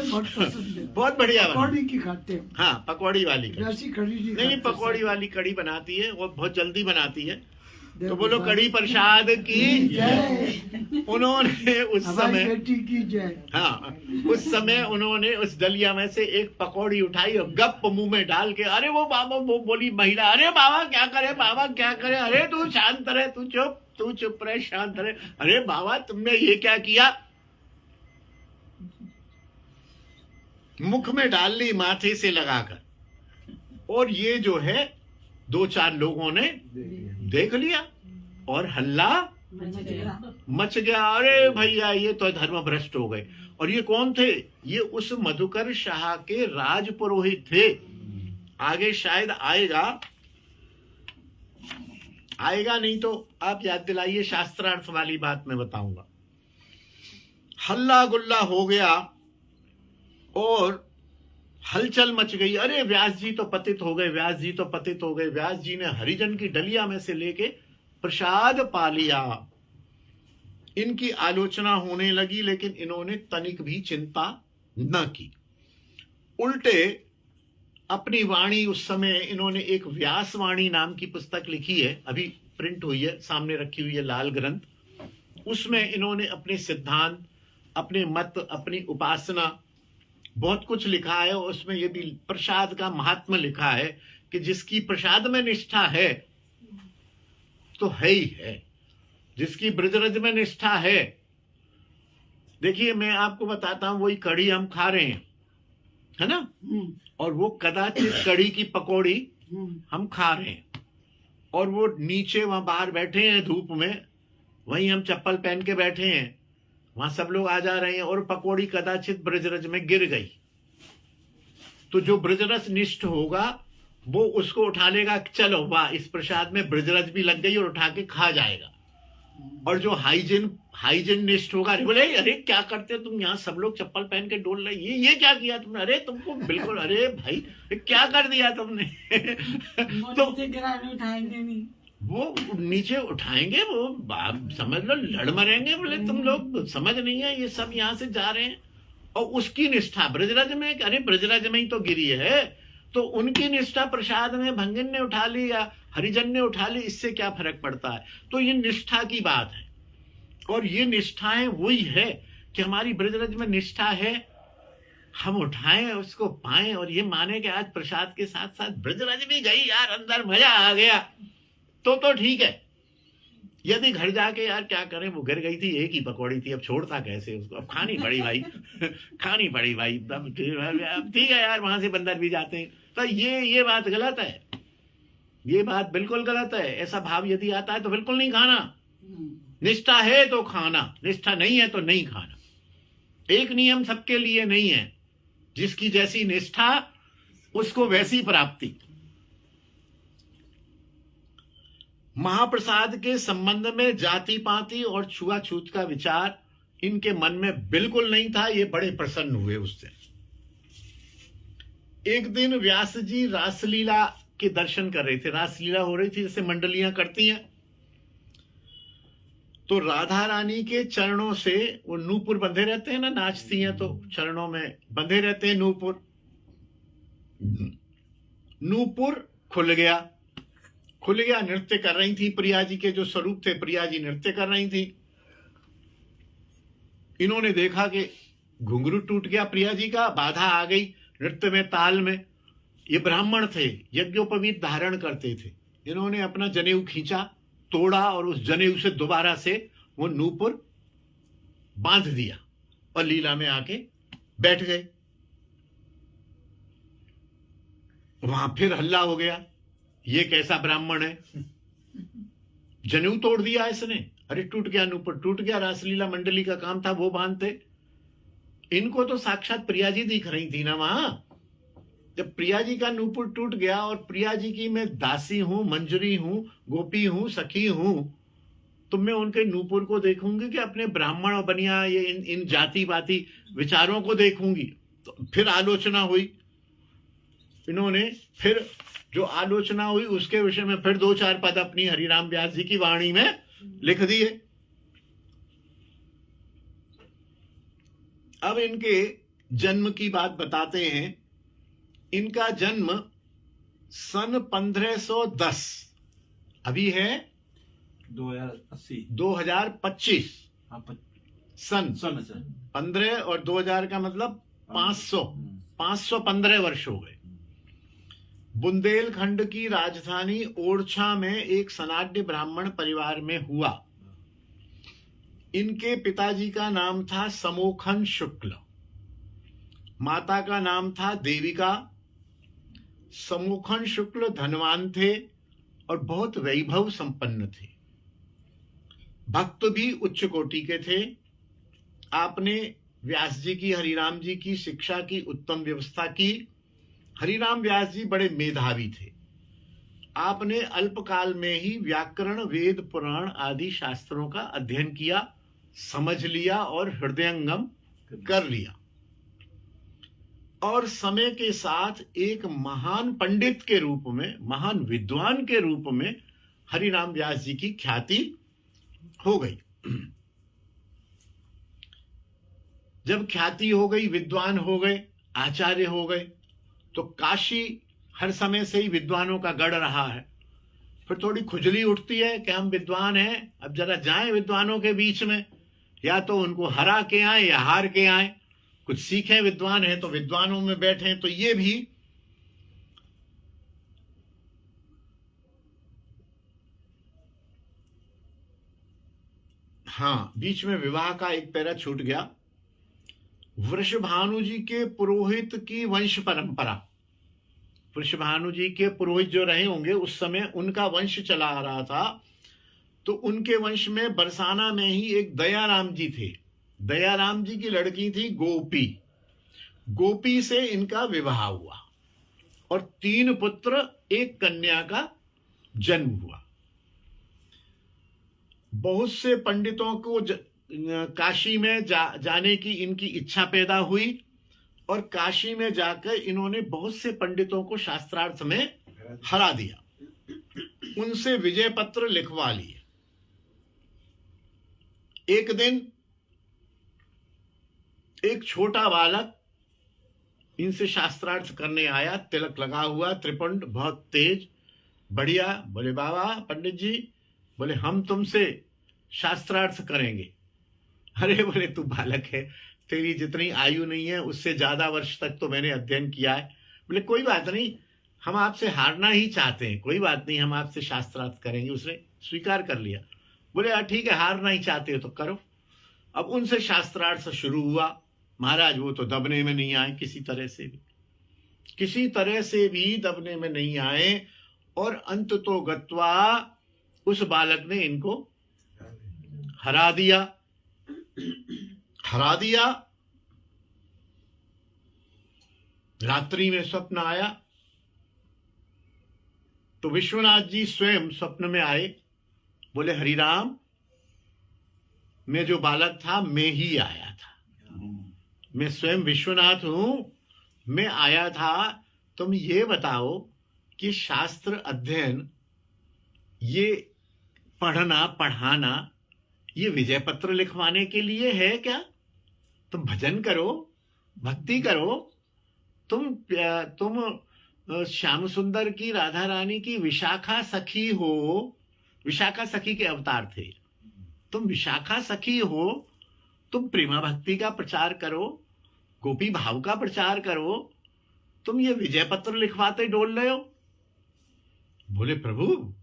S2: बहुत पसंद है,
S1: बहुत बढ़िया
S2: पकौड़ी की खाते हैं।
S1: हाँ, पकौड़ी वाली कढ़ी,
S2: वैसी कढ़ी
S1: नहीं पकौड़ी वाली कढ़ी बनाती है, वो बहुत जल्दी बनाती है। तो बोलो कढ़ी प्रसाद की जय। उन्होंने उस समय
S2: बेटी की जय।
S1: हाँ, उस समय उन्होंने उस डलिया में से एक पकौड़ी उठाई और गप मुंह में डाल के, अरे वो बाबा, वो बोली महिला, अरे बाबा क्या करे, बाबा क्या करे, अरे तू शांत रहे, तू चुप रहे, शांत रहे। अरे बाबा तुमने ये क्या किया, मुख में डाल ली माथे से लगाकर। और ये जो है 2-4 लोगों ने देख लिया और हल्ला मच गया। अरे भैया ये तो धर्म भ्रष्ट हो गए। और ये कौन थे, ये उस मधुकर शाह के राज पुरोहित थे। आगे शायद आएगा नहीं तो आप याद दिलाइए, शास्त्रार्थ वाली बात मैं बताऊंगा। हल्ला गुल्ला हो गया और हलचल मच गई। अरे व्यास जी तो पतित हो गए, व्यास जी तो पतित हो गए। व्यास जी ने हरिजन की डलिया में से लेके प्रसाद पा लिया। इनकी आलोचना होने लगी, लेकिन इन्होंने तनिक भी चिंता न की। उल्टे अपनी वाणी, उस समय इन्होंने एक व्यास वाणी नाम की पुस्तक लिखी है, अभी प्रिंट हुई है, सामने रखी हुई है, लाल ग्रंथ। उसमें इन्होंने अपने सिद्धांत, अपने मत, अपनी उपासना बहुत कुछ लिखा है, उसमें ये भी प्रसाद का महात्मा लिखा है कि जिसकी प्रसाद में निष्ठा है तो है ही है, जिसकी ब्रजरज में निष्ठा है। देखिए मैं आपको बताता हूं, वही कढ़ी हम खा रहे हैं, है ना, और वो कदाचित कढ़ी की पकौड़ी हम खा रहे हैं, और वो नीचे वहां बाहर बैठे हैं धूप में, वहीं हम चप्पल पहन के बैठे हैं, वहां सब लोग आ जा रहे हैं, और पकौड़ी कदाचित ब्रजरज में गिर गई, तो जो ब्रजरस निष्ठ होगा वो उसको उठा लेगा, चलो वाह इस प्रसाद में ब्रजरज भी लग गई, और उठा के खा जाएगा। और जो हाइजीन निष्ठ होगा, अरे बोले अरे क्या करते हो तुम, यहाँ सब लोग चप्पल पहन के डोल रहे, ये क्या किया तुमने, अरे तुमको बिल्कुल, अरे भाई क्या कर दिया तुमने तो
S3: उठाएंगे नहीं,
S1: वो नीचे उठाएंगे, वो आप समझ लो लड़ मरेंगे, बोले तुम लोग समझ नहीं है, ये सब यहाँ से जा रहे हैं। और उसकी निष्ठा ब्रजराज में, अरे ब्रजराज में ही तो गिरी है, तो उनकी निष्ठा प्रसाद में भंगिन ने उठा ली या हरिजन ने उठा ली, इससे क्या फर्क पड़ता है। तो ये निष्ठा की बात है, और ये निष्ठाएं वही है कि हमारी ब्रजराज में निष्ठा है, हम उठाएं उसको पाएं, और ये माने कि आज प्रसाद के साथ साथ ब्रजराज भी गई यार, अंदर मजा आ गया, तो ठीक है। यदि घर जाके यार क्या करें, वो गिर गई थी, एक ही पकौड़ी थी, अब छोड़ता कैसे उसको, अब खानी पड़ी भाई खानी पड़ी भाई, अब ठीक है यार, वहां से बंदर भी जाते हैं। तो ये बात गलत है, ये बात बिल्कुल गलत है। ऐसा भाव यदि आता है तो बिल्कुल नहीं खाना, निष्ठा है तो खाना, निष्ठा नहीं है तो नहीं खाना। एक नियम सबके लिए नहीं है, जिसकी जैसी निष्ठा उसको वैसी प्राप्ति। महाप्रसाद के संबंध में जाति पाति और छुआछूत का विचार इनके मन में बिल्कुल नहीं था, ये बड़े प्रसन्न हुए उससे। एक दिन व्यास जी रासलीला के दर्शन कर रहे थे, रासलीला हो रही थी जैसे मंडलियां करती हैं, तो राधा रानी के चरणों से वो नूपुर बंधे रहते हैं ना, नाचती हैं तो चरणों में बंधे रहते हैं नूपुर, नूपुर खुल गया, नृत्य कर रही थी, प्रिया जी के जो स्वरूप थे, प्रिया जी नृत्य कर रही थी। इन्होंने देखा कि घुंघरू टूट गया प्रिया जी का, बाधा आ गई नृत्य में, ताल में। ये ब्राह्मण थे, यज्ञोपवीत धारण करते थे, इन्होंने अपना जनेऊ खींचा, तोड़ा, और उस जनेऊ से दोबारा से वो नूपुर बांध दिया, और लीला में आके बैठ गए। वहां फिर हल्ला हो गया, ये कैसा ब्राह्मण है, जनेऊ तोड़ दिया इसने, अरे टूट गया नूपुर, टूट गया, रासलीला मंडली का काम था वो बांधते। इनको तो साक्षात प्रिया जी दिख रही थी ना वहां, जब प्रिया जी का नूपुर टूट गया, और प्रिया जी की मैं दासी हूं, मंजरी हूं, गोपी हूं, सखी हूं, तो मैं उनके नूपुर को देखूंगी कि अपने ब्राह्मण और बनिया ये इन जाति पाति विचारों को देखूंगी। तो फिर आलोचना हुई, इन्होंने फिर जो आलोचना हुई उसके विषय में फिर 2-4 पद अपनी हरिराम व्यास जी की वाणी में लिख दिए। अब इनके जन्म की बात बताते हैं। इनका जन्म सन 1510, अभी है 2025 सन 15 और 2000 का मतलब 515 वर्ष हो गए। बुंदेलखंड की राजधानी ओरछा में एक सनाड्य ब्राह्मण परिवार में हुआ। इनके पिताजी का नाम था समोखन शुक्ल, माता का नाम था देविका। समोखन शुक्ल धनवान थे और बहुत वैभव संपन्न थे, भक्त भी उच्च कोटि के थे। आपने व्यास जी की, हरिराम जी की शिक्षा की उत्तम व्यवस्था की। हरिराम व्यास जी बड़े मेधावी थे। आपने अल्पकाल में ही व्याकरण, वेद, पुराण आदि शास्त्रों का अध्ययन किया, समझ लिया और हृदयंगम कर लिया, और समय के साथ एक महान पंडित के रूप में, महान विद्वान के रूप में हरिराम व्यास जी की ख्याति हो गई। जब ख्याति हो गई, विद्वान हो गए, आचार्य हो गए, तो काशी हर समय से ही विद्वानों का गढ़ रहा है। फिर थोड़ी खुजली उठती है कि हम विद्वान हैं, अब जरा जाएं विद्वानों के बीच में, या तो उनको हरा के आए या हार के आए। कुछ सीखे, विद्वान हैं तो विद्वानों में बैठे, तो ये भी हाँ, बीच में विवाह का एक पैरा छूट गया। वृषभानु जी के पुरोहित की वंश परंपरा, वृषभानु जी के पुरोहित जो रहे होंगे उस समय उनका वंश चला आ रहा था, तो उनके वंश में बरसाना में ही एक दयाराम जी थे। दयाराम जी की लड़की थी गोपी। गोपी से इनका विवाह हुआ और 3 पुत्र, 1 कन्या का जन्म हुआ। बहुत से पंडितों को काशी में जाने की इनकी इच्छा पैदा हुई और काशी में जाकर इन्होंने बहुत से पंडितों को शास्त्रार्थ में हरा दिया, उनसे विजय पत्र लिखवा लिए। एक दिन एक छोटा बालक इनसे शास्त्रार्थ करने आया, तिलक लगा हुआ, त्रिपुंड, बहुत तेज, बढ़िया। बोले बाबा पंडित जी, बोले हम तुमसे शास्त्रार्थ करेंगे। अरे बोले तू बालक है, तेरी जितनी आयु नहीं है उससे ज्यादा वर्ष तक तो मैंने अध्ययन किया है। बोले कोई बात नहीं, हम आपसे हारना ही चाहते हैं, कोई बात नहीं, हम आपसे शास्त्रार्थ करेंगे। उसने स्वीकार कर लिया। बोले यार ठीक है, हारना ही चाहते हो तो करो। अब उनसे शास्त्रार्थ शुरू हुआ। महाराज वो तो दबने में नहीं आए, किसी तरह से भी दबने में नहीं आए, और अंत तो गत्वा उस बालक ने इनको हरा दिया। रात्रि में स्वप्न आया तो विश्वनाथ जी स्वयं स्वप्न में आए। बोले हरिराम, मैं जो बालक था मैं ही आया था, मैं स्वयं विश्वनाथ हूं, मैं आया था। तुम ये बताओ कि शास्त्र अध्ययन, ये पढ़ना पढ़ाना, ये विजय पत्र लिखवाने के लिए है क्या? तुम भजन करो, भक्ति करो। तुम श्याम सुंदर की, राधा रानी की विशाखा सखी हो। विशाखा सखी के अवतार थे। तुम विशाखा सखी हो, तुम प्रेमा भक्ति का प्रचार करो, गोपी भाव का प्रचार करो। तुम ये विजय पत्र लिखवाते डोल रहे हो। बोले प्रभु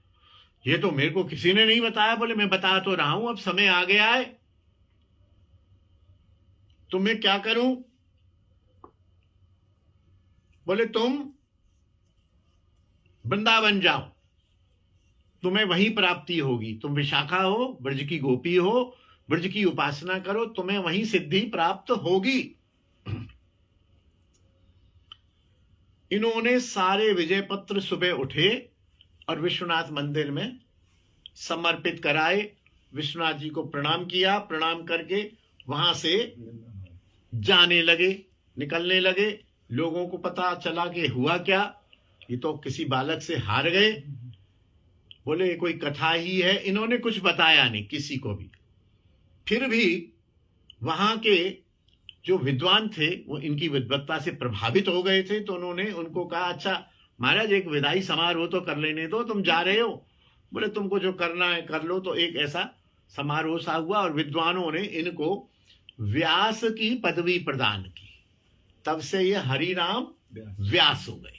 S1: ये तो मेरे को किसी ने नहीं बताया। बोले मैं बता तो रहा हूं, अब समय आ गया है, तो मैं क्या करूं? बोले तुम वृंदावन जाओ, तुम्हें वहीं प्राप्ति होगी। तुम विशाखा हो, ब्रज की गोपी हो, ब्रज की उपासना करो, तुम्हें वहीं सिद्धि प्राप्त होगी। इन्होंने सारे विजय पत्र सुबह उठे और विश्वनाथ मंदिर में समर्पित कराए। विश्वनाथ जी को प्रणाम किया, प्रणाम करके वहां से जाने लगे, निकलने लगे। लोगों को पता चला कि हुआ क्या, ये तो किसी बालक से हार गए। बोले कोई कथा ही है। इन्होंने कुछ बताया नहीं किसी को भी। फिर भी वहां के जो विद्वान थे वो इनकी विद्वत्ता से प्रभावित हो गए थे, तो उन्होंने उनको कहा अच्छा महाराज एक विदाई समारोह तो कर लेने दो, तुम जा रहे हो। बोले तुमको जो करना है कर लो। तो एक ऐसा समारोह सा हुआ और विद्वानों ने इनको व्यास की पदवी प्रदान की। तब से ये हरिराम व्यास हो गए।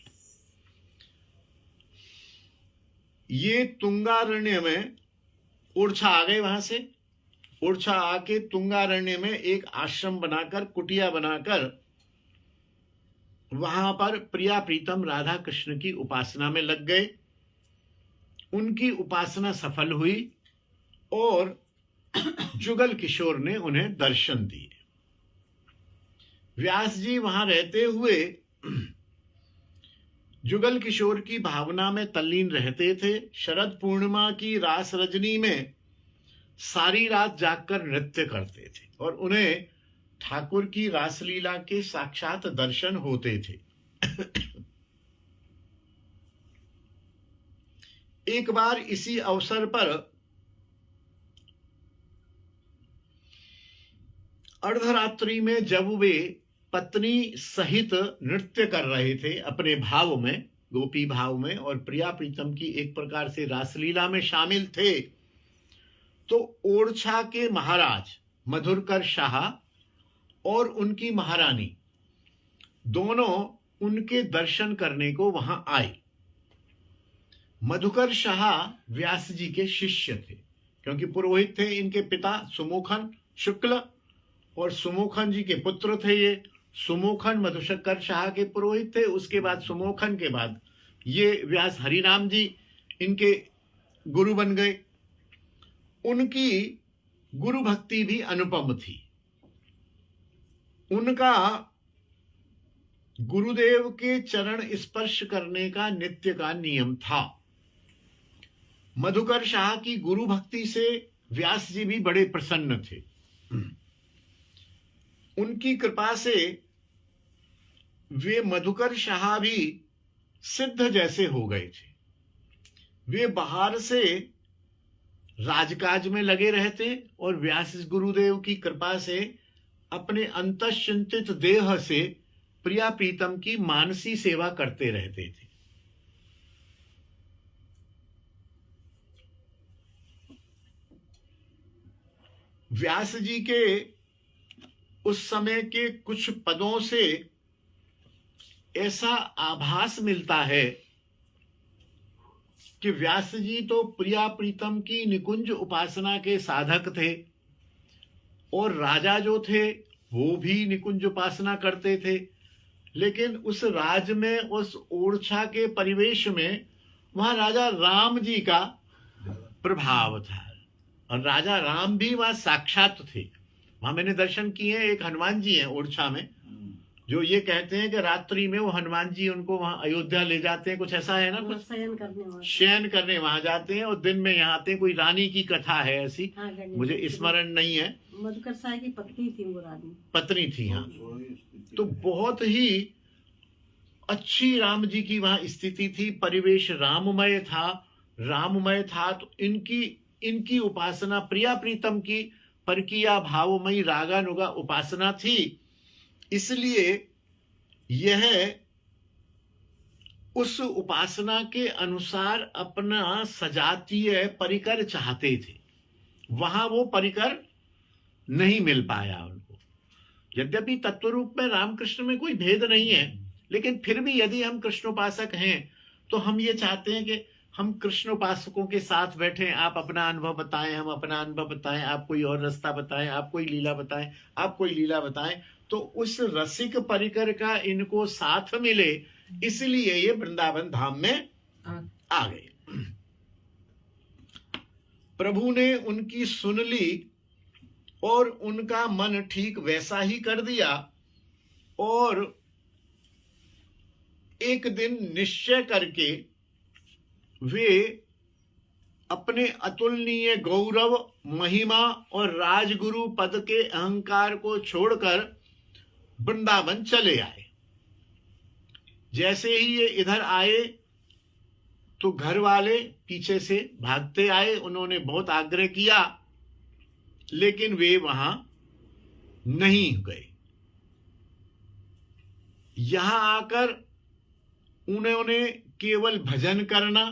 S1: ये तुंगारण्य में ओरछा आ गए। वहां से ओरछा आके तुंगारण्य में एक आश्रम बनाकर, कुटिया बनाकर, वहां पर प्रिया प्रीतम राधा कृष्ण की उपासना में लग गए। उनकी उपासना सफल हुई और जुगल किशोर ने उन्हें दर्शन दिए। व्यास जी वहां रहते हुए जुगल किशोर की भावना में तल्लीन रहते थे। शरद पूर्णिमा की रास रजनी में सारी रात जागकर नृत्य करते थे और उन्हें ठाकुर की रासलीला के साक्षात दर्शन होते थे। एक बार इसी अवसर पर अर्धरात्रि में जब वे पत्नी सहित नृत्य कर रहे थे अपने भाव में, गोपी भाव में, और प्रिया प्रीतम की एक प्रकार से रासलीला में शामिल थे, तो ओरछा के महाराज मधुरकर शाह और उनकी महारानी दोनों उनके दर्शन करने को वहां आए। मधुकर शाह व्यास जी के शिष्य थे, क्योंकि पुरोहित थे इनके पिता सुमुखन शुक्ल, और सुमुखन जी के पुत्र थे ये। सुमुखन मधुशक्कर शाह के पुरोहित थे, उसके बाद सुमुखन के बाद ये व्यास हरिनाम जी इनके गुरु बन गए। उनकी गुरु भक्ति भी अनुपम थी। उनका गुरुदेव के चरण स्पर्श करने का नित्य का नियम था। मधुकर शाह की गुरु भक्ति से व्यास जी भी बड़े प्रसन्न थे। उनकी कृपा से वे मधुकर शाह भी सिद्ध जैसे हो गए थे। वे बाहर से राजकाज में लगे रहते और व्यास गुरुदेव की कृपा से अपने अंतश्चिंतित देह से प्रिया प्रीतम की मानसी सेवा करते रहते थे। व्यास जी के उस समय के कुछ पदों से ऐसा आभास मिलता है कि व्यास जी तो प्रिया प्रीतम की निकुंज उपासना के साधक थे, और राजा जो थे वो भी निकुंज उपासना करते थे। लेकिन उस राज में, उस ओरछा के परिवेश में, वहां राजा राम जी का प्रभाव था, और राजा राम भी वहां साक्षात थे। वहां मैंने दर्शन किए हैं। एक हनुमान जी हैं ओरछा में, जो ये कहते हैं कि रात्रि में वो हनुमान जी उनको वहां अयोध्या ले जाते हैं, कुछ ऐसा है ना, कुछ शयन करने वहां जाते हैं, और दिन में यहाँ आते हैं। कोई रानी की कथा है ऐसी, मुझे स्मरण नहीं है।
S3: मधुकर शाह की पत्नी थी वो रानी,
S1: पत्नी थी, हाँ। तो बहुत ही अच्छी राम जी की वहां स्थिति थी, परिवेश राममय था। तो इनकी उपासना प्रिया प्रीतम की परकिया भावमयी रागानुगा उपासना थी। इसलिए यह उस उपासना के अनुसार अपना सजातीय परिकर चाहते थे। वहां वो परिकर नहीं मिल पाया उनको। यद्यपि तत्व रूप में रामकृष्ण में कोई भेद नहीं है, लेकिन फिर भी यदि हम कृष्णोपासक हैं तो हम ये चाहते हैं कि हम कृष्णोपासकों के साथ बैठे, आप अपना अनुभव बताएं, हम अपना अनुभव बताएं, आप कोई और रास्ता बताएं, आप कोई लीला बताएं, आप कोई लीला बताएं। तो उस रसिक परिकर का इनको साथ मिले, इसलिए ये वृंदावन धाम में आ गए। प्रभु ने उनकी सुन ली और उनका मन ठीक वैसा ही कर दिया, और एक दिन निश्चय करके वे अपने अतुलनीय गौरव, महिमा और राजगुरु पद के अहंकार को छोड़कर वृंदावन चले आए। जैसे ही ये इधर आए तो घर वाले पीछे से भागते आए। उन्होंने बहुत आग्रह किया, लेकिन वे वहां नहीं गए। यहां आकर उन्होंने केवल भजन करना,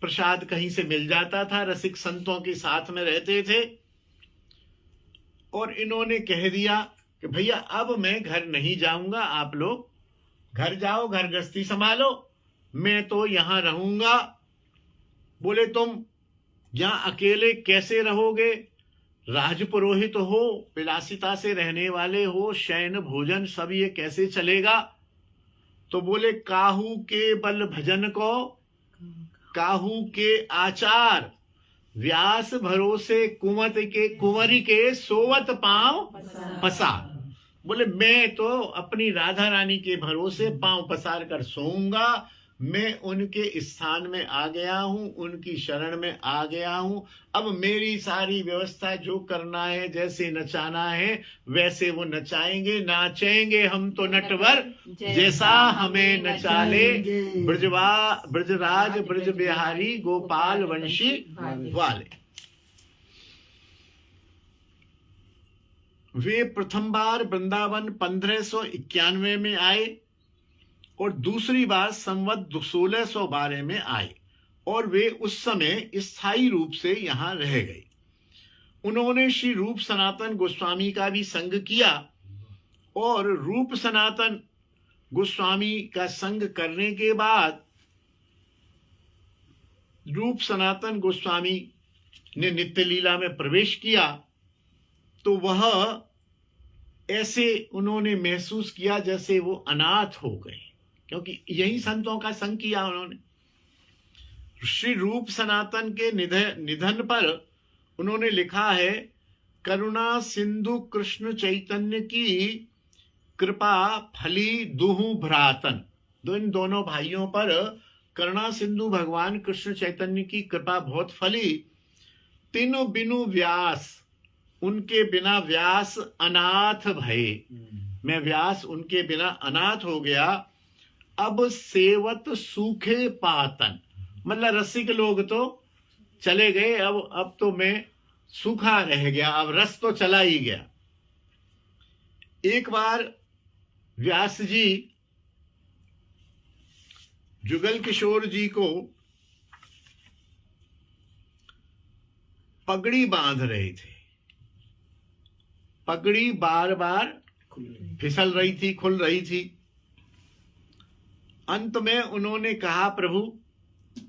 S1: प्रसाद कहीं से मिल जाता था, रसिक संतों के साथ में रहते थे, और इन्होंने कह दिया कि भैया अब मैं घर नहीं जाऊंगा, आप लोग घर जाओ, घर गृहस्थी संभालो, मैं तो यहां रहूंगा। बोले तुम यहां अकेले कैसे रहोगे? राजपुरोहित हो, विलासिता से रहने वाले हो, शयन भोजन सब ये कैसे चलेगा? तो बोले काहू के बल भजन को, काहू के आचार, व्यास भरोसे कुंवरी के सोवत पांव पसार। बोले मैं तो अपनी राधा रानी के भरोसे पांव पसार कर सोऊंगा। मैं उनके स्थान में आ गया हूं, उनकी शरण में आ गया हूं। अब मेरी सारी व्यवस्था जो करना है, जैसे नचाना है वैसे वो नचाएंगे, नाचेंगे हम तो नटवर, जैसा हमें नचाले ब्रजराज ब्रज बिहारी गोपाल वंशी वाले। वे प्रथम बार वृंदावन 1591 में आए और दूसरी बार संवत 1612 में आए, और वे उस समय स्थायी रूप से यहां रह गए। उन्होंने श्री रूप सनातन गोस्वामी का भी संग किया, और रूप सनातन गोस्वामी का संग करने के बाद रूप सनातन गोस्वामी ने नित्य लीला में प्रवेश किया तो वह ऐसे उन्होंने महसूस किया जैसे वो अनाथ हो गए, क्योंकि यही संतों का संग किया उन्होंने। श्री रूप सनातन के निधन पर उन्होंने लिखा है, करुणा सिंधु कृष्ण चैतन्य की कृपा फली दुहु भ्रातन। इन दोनों भाइयों पर करुणा सिंधु भगवान कृष्ण चैतन्य की कृपा बहुत फली। तीनों बिनु व्यास, उनके बिना व्यास अनाथ भये। मैं व्यास उनके बिना अनाथ हो गया। अब सेवत सूखे पातन, मतलब रसिक लोग तो चले गए, अब तो मैं सूखा रह गया, अब रस तो चला ही गया। एक बार व्यास जी जुगल किशोर जी को पगड़ी बांध रहे थे। पगड़ी बार बार फिसल रही थी, खुल रही थी। अंत में उन्होंने कहा, प्रभु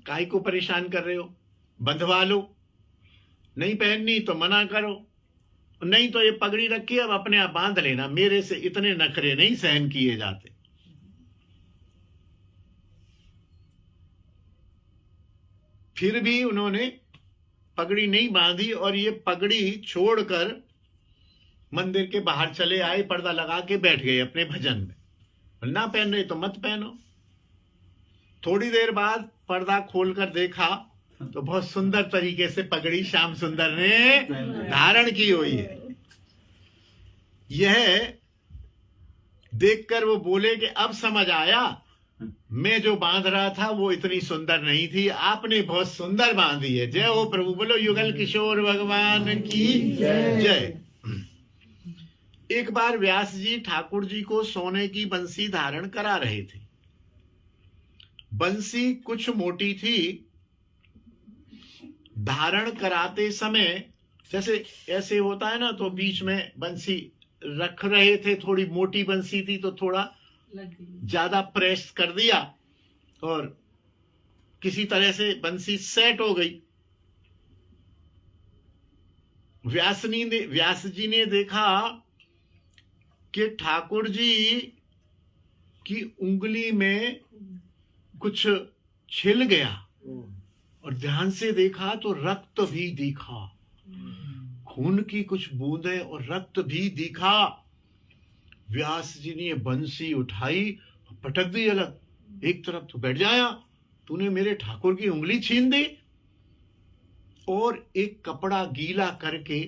S1: काहे को परेशान कर रहे हो, बंधवा लो। नहीं पहननी तो मना करो, नहीं तो ये पगड़ी रखी, अब अपने आप बांध लेना, मेरे से इतने नखरे नहीं सहन किए जाते। फिर भी उन्होंने पगड़ी नहीं बांधी और ये पगड़ी छोड़कर मंदिर के बाहर चले आए, पर्दा लगा के बैठ गए अपने भजन में। ना पहन रहे तो मत पहनो। थोड़ी देर बाद पर्दा खोलकर देखा तो बहुत सुंदर तरीके से पगड़ी श्याम सुंदर ने धारण की हुई है। यह देखकर वो बोले कि अब समझ आया, मैं जो बांध रहा था वो इतनी सुंदर नहीं थी, आपने बहुत सुंदर बांधी है। जय हो प्रभु, बोलो युगल किशोर भगवान की जय। एक बार व्यास जी ठाकुर जी को सोने की बंसी धारण करा रहे थे। बंसी कुछ मोटी थी। धारण कराते समय जैसे ऐसे होता है ना, तो बीच में बंसी रख रहे थे, थोड़ी मोटी बंसी थी तो थोड़ा ज्यादा प्रेस कर दिया और किसी तरह से बंसी सेट हो गई। व्यास जी ने देखा कि ठाकुर जी की उंगली में कुछ छिल गया और ध्यान से देखा तो रक्त भी दिखा, खून की कुछ बूंदें और रक्त भी दिखा। व्यास जी ने बंसी उठाई, पटक दी अलग एक तरफ, तो बैठ जाया, तूने मेरे ठाकुर की उंगली छीन दी। और एक कपड़ा गीला करके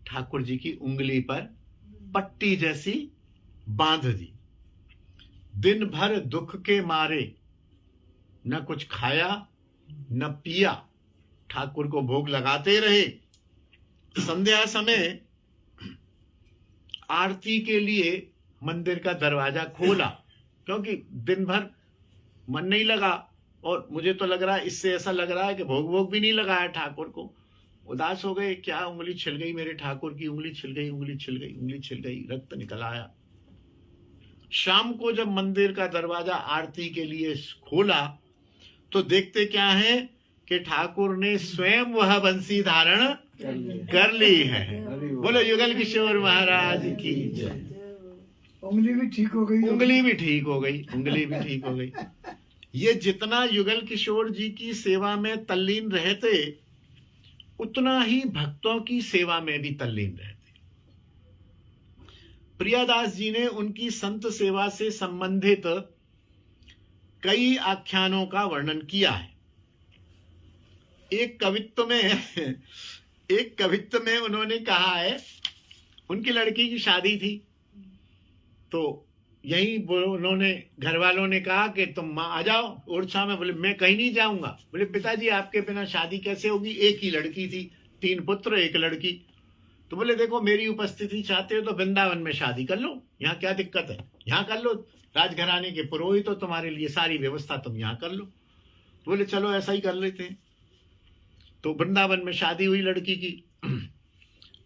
S1: ठाकुर जी की उंगली पर पट्टी जैसी बांध दी। दिन भर दुख के मारे न कुछ खाया न पिया, ठाकुर को भोग लगाते रहे। संध्या समय आरती के लिए मंदिर का दरवाजा खोला, क्योंकि दिन भर मन नहीं लगा और मुझे तो लग रहा है, इससे ऐसा लग रहा है कि भोग भी नहीं लगाया ठाकुर को। उदास हो गए, क्या उंगली छिल गई मेरे ठाकुर की, उंगली छिल गई, उंगली छिल गई, उंगली छिल गई, रक्त निकल आया। शाम को जब मंदिर का दरवाजा आरती के लिए खोला तो देखते क्या है कि ठाकुर ने स्वयं वह बंसी धारण कर ली है। बोलो युगल किशोर महाराज की जय।
S2: उंगली भी ठीक हो गई,
S1: उंगली भी ठीक हो गई, उंगली भी ठीक हो गई। ये जितना युगल किशोर जी की सेवा में तल्लीन रहते, उतना ही भक्तों की सेवा में भी तल्लीन रहते। प्रियादास जी ने उनकी संत सेवा से संबंधित कई आख्यानों का वर्णन किया है। एक कवित्व में उन्होंने कहा है, उनकी लड़की की शादी थी तो यही उन्होंने, घर वालों ने कहा कि तुम आ जाओ ओरछा में। बोले मैं कहीं नहीं जाऊंगा। बोले पिताजी आपके बिना शादी कैसे होगी, एक ही लड़की थी, 3 पुत्र 1 लड़की। तो बोले देखो मेरी उपस्थिति चाहते हो तो वृंदावन में शादी कर लो, यहाँ क्या दिक्कत है, यहाँ कर लो, राजघराने के पुरोहित हो, तुम्हारे लिए सारी व्यवस्था तुम यहाँ कर लो। तो बोले चलो ऐसा ही कर लेते हैं। तो वृंदावन में शादी हुई लड़की की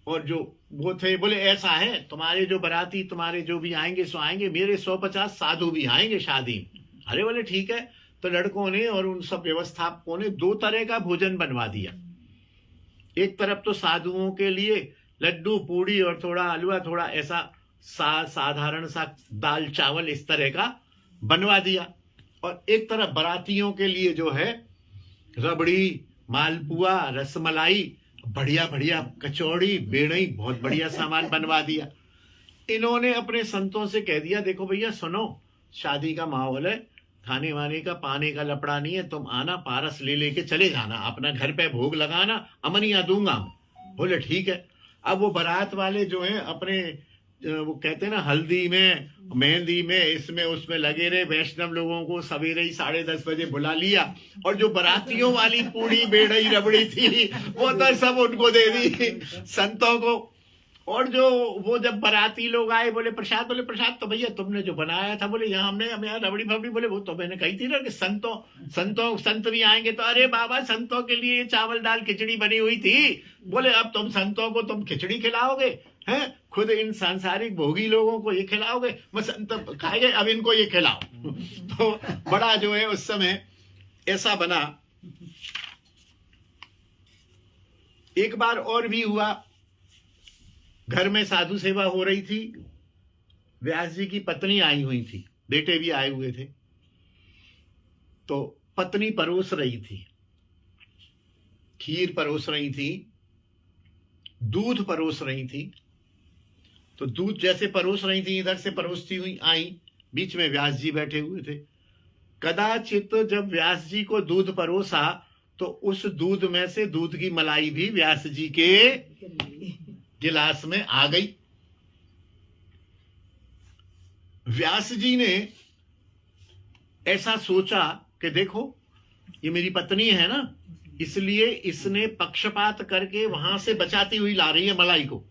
S1: और जो वो थे बोले ऐसा है, तुम्हारे जो बाराती तुम्हारे जो भी आएंगे सो आएंगे, मेरे 150 साधु भी आएंगे शादी में। अरे बोले ठीक है। तो लड़कों ने और उन सब व्यवस्थापकों ने 2 तरह का भोजन बनवा दिया। एक तरफ तो साधुओं के लिए लड्डू पूड़ी और थोड़ा हलवा, थोड़ा ऐसा साधारण सा दाल चावल इस तरह का बनवा दिया, और एक तरफ बारातियों के लिए जो है रबड़ी, मालपुआ, रसमलाई, बढ़िया बढ़िया कचौड़ी, बेड़ई, बहुत बढ़िया सामान बनवा दिया। इन्होंने अपने संतों से कह दिया, देखो भैया सुनो, शादी का माहौल है, खाने वाने का पाने का लपड़ा नहीं है, तुम आना, पारस ले लेके चले जाना, अपना घर पे भोग लगाना, अमनिया दूंगा। बोले ठीक है। अब वो बारात वाले जो हैं अपने वो कहते हैं ना हल्दी में, मेहंदी में, इसमें उसमें लगे रहे। वैष्णव लोगों को सवेरे ही 10:30 बजे बुला लिया, और जो बारातियों वाली पूड़ी, बेड़ई, रबड़ी थी वो तो सब उनको दे दी, संतों को। और जो वो जब बाराती लोग आए बोले प्रसाद, बोले प्रसाद तो भैया तुमने जो बनाया था। बोले यहाँ हमने यहाँ रबड़ी फबड़ी। बोले वो तो मैंने कही थी ना कि संत भी आएंगे। तो अरे बाबा, संतों के लिए चावल दाल खिचड़ी बनी हुई थी। बोले अब तुम संतों को तुम खिचड़ी खिलाओगे हैं? खुद इन सांसारिक भोगी लोगों को ये खिलाओगे? वो संत खाएंगे, अब इनको ये खिलाओ। तो बड़ा जो है उस समय ऐसा बना। एक बार और भी हुआ, घर में साधु सेवा हो रही थी, व्यास जी की पत्नी आई हुई थी, बेटे भी आए हुए थे। तो पत्नी परोस रही थी, खीर परोस रही थी, दूध परोस रही थी। तो दूध जैसे परोस रही थी, इधर से परोसती हुई आई, बीच में व्यास जी बैठे हुए थे। कदाचित जब व्यास जी को दूध परोसा तो उस दूध में से दूध की मलाई भी व्यास जी के गिलास में आ गई। व्यास जी ने ऐसा सोचा कि देखो ये मेरी पत्नी है ना, इसलिए इसने पक्षपात करके वहां से बचाती हुई ला रही है मलाई को,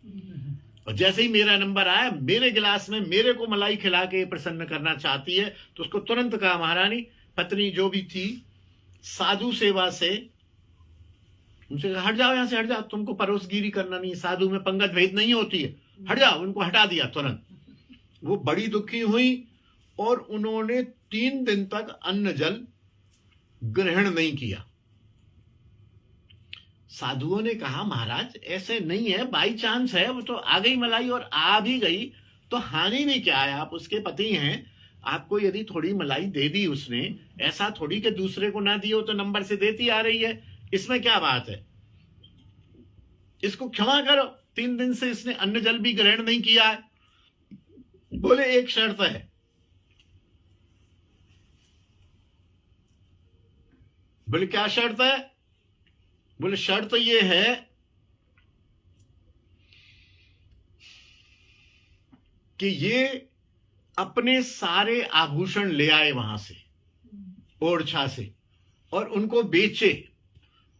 S1: और जैसे ही मेरा नंबर आया, मेरे गिलास में मेरे को मलाई खिला के प्रसन्न करना चाहती है। तो उसको तुरंत कहा, महारानी, पत्नी जो भी थी साधु सेवा से, उनसे हट जाओ, यहां से हट जाओ, तुमको परोसगिरी करना नहीं, साधु में पंगत भेद नहीं होती है, हट जाओ। उनको हटा दिया तुरंत। वो बड़ी दुखी हुई और उन्होंने 3 दिन तक अन्न जल ग्रहण नहीं किया। साधुओं ने कहा, महाराज ऐसे नहीं है, बाई चांस है, वो तो आ गई मलाई और आ भी गई तो हानि भी क्या है, आप उसके पति हैं, आपको यदि थोड़ी मलाई दे दी उसने, ऐसा थोड़ी कि दूसरे को ना दियो तो नंबर से देती आ रही है, इसमें क्या बात है, इसको क्षमा करो। 3 दिन से इसने अन्न जल भी ग्रहण नहीं किया है। बोले एक शर्त है। बोले क्या शर्त है? बोले शर्त ये है कि ये अपने सारे आभूषण ले आए वहां से, ओरछा से, और उनको बेचे,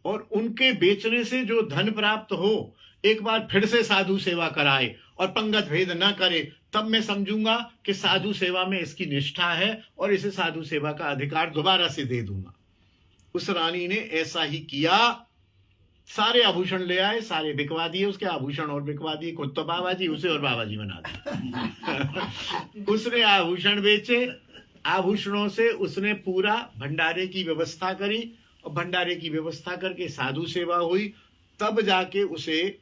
S1: और उनके बेचने से जो धन प्राप्त हो, एक बार फिर से साधु सेवा कराए और पंगत भेद ना करे, तब मैं समझूंगा कि साधु सेवा में इसकी निष्ठा है और इसे साधु सेवा का अधिकार दोबारा से दे दूंगा। उस रानी ने ऐसा ही किया। सारे आभूषण ले आए, सारे बिकवा दिए, उसके आभूषण और बिकवा दिए। खुद तो बाबा जी, उसे और बाबा जी बना दिए। उसने आभूषण बेचे, आभूषणों से उसने पूरा भंडारे की व्यवस्था करी, और भंडारे की व्यवस्था करके साधु सेवा हुई, तब जाके उसे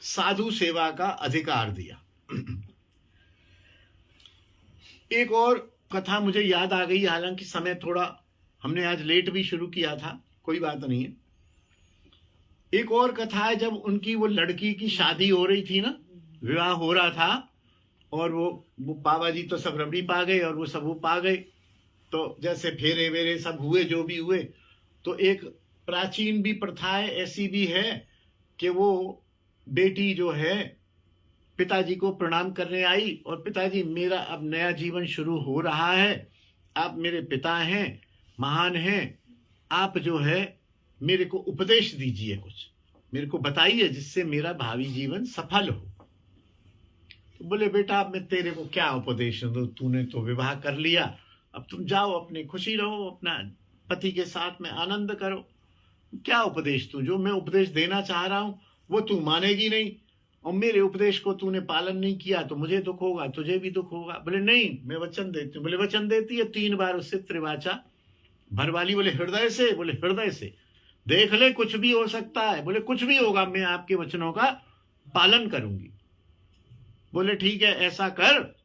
S1: साधु सेवा का अधिकार दिया। एक और कथा मुझे याद आ गई, हालांकि समय थोड़ा, हमने आज लेट भी शुरू किया था, कोई बात नहीं है। एक और कथा है, जब उनकी वो लड़की की शादी हो रही थी ना, विवाह हो रहा था, और वो बाबा जी तो सब रबड़ी पा गए और वो सब वो पा गए। तो जैसे फेरे वेरे सब हुए, जो भी हुए, तो एक प्राचीन भी प्रथा है, ऐसी भी है कि वो बेटी जो है पिताजी को प्रणाम करने आई, और पिताजी मेरा अब नया जीवन शुरू हो रहा है, आप मेरे पिता हैं, महान हैं, आप जो है मेरे को उपदेश दीजिए, कुछ मेरे को बताइए जिससे मेरा भावी जीवन सफल हो। तो बोले बेटा अब मैं तेरे को क्या उपदेश दूं, तूने तो विवाह कर लिया, अब तुम जाओ अपनी खुशी रहो, अपना पति के साथ में आनंद करो, क्या उपदेश दूं, जो मैं उपदेश देना चाह रहा हूं वो तू मानेगी नहीं, और मेरे उपदेश को तूने पालन नहीं किया तो मुझे दुख होगा, तुझे भी दुख होगा। बोले नहीं, मैं वचन देती हूँ। बोले वचन देती है? 3 बार उससे त्रिवाचा भरवाली। बोले हृदय से? बोले हृदय से। देख ले, कुछ भी हो सकता है। बोले कुछ भी होगा, मैं आपके वचनों का पालन करूंगी। बोले ठीक है, ऐसा कर,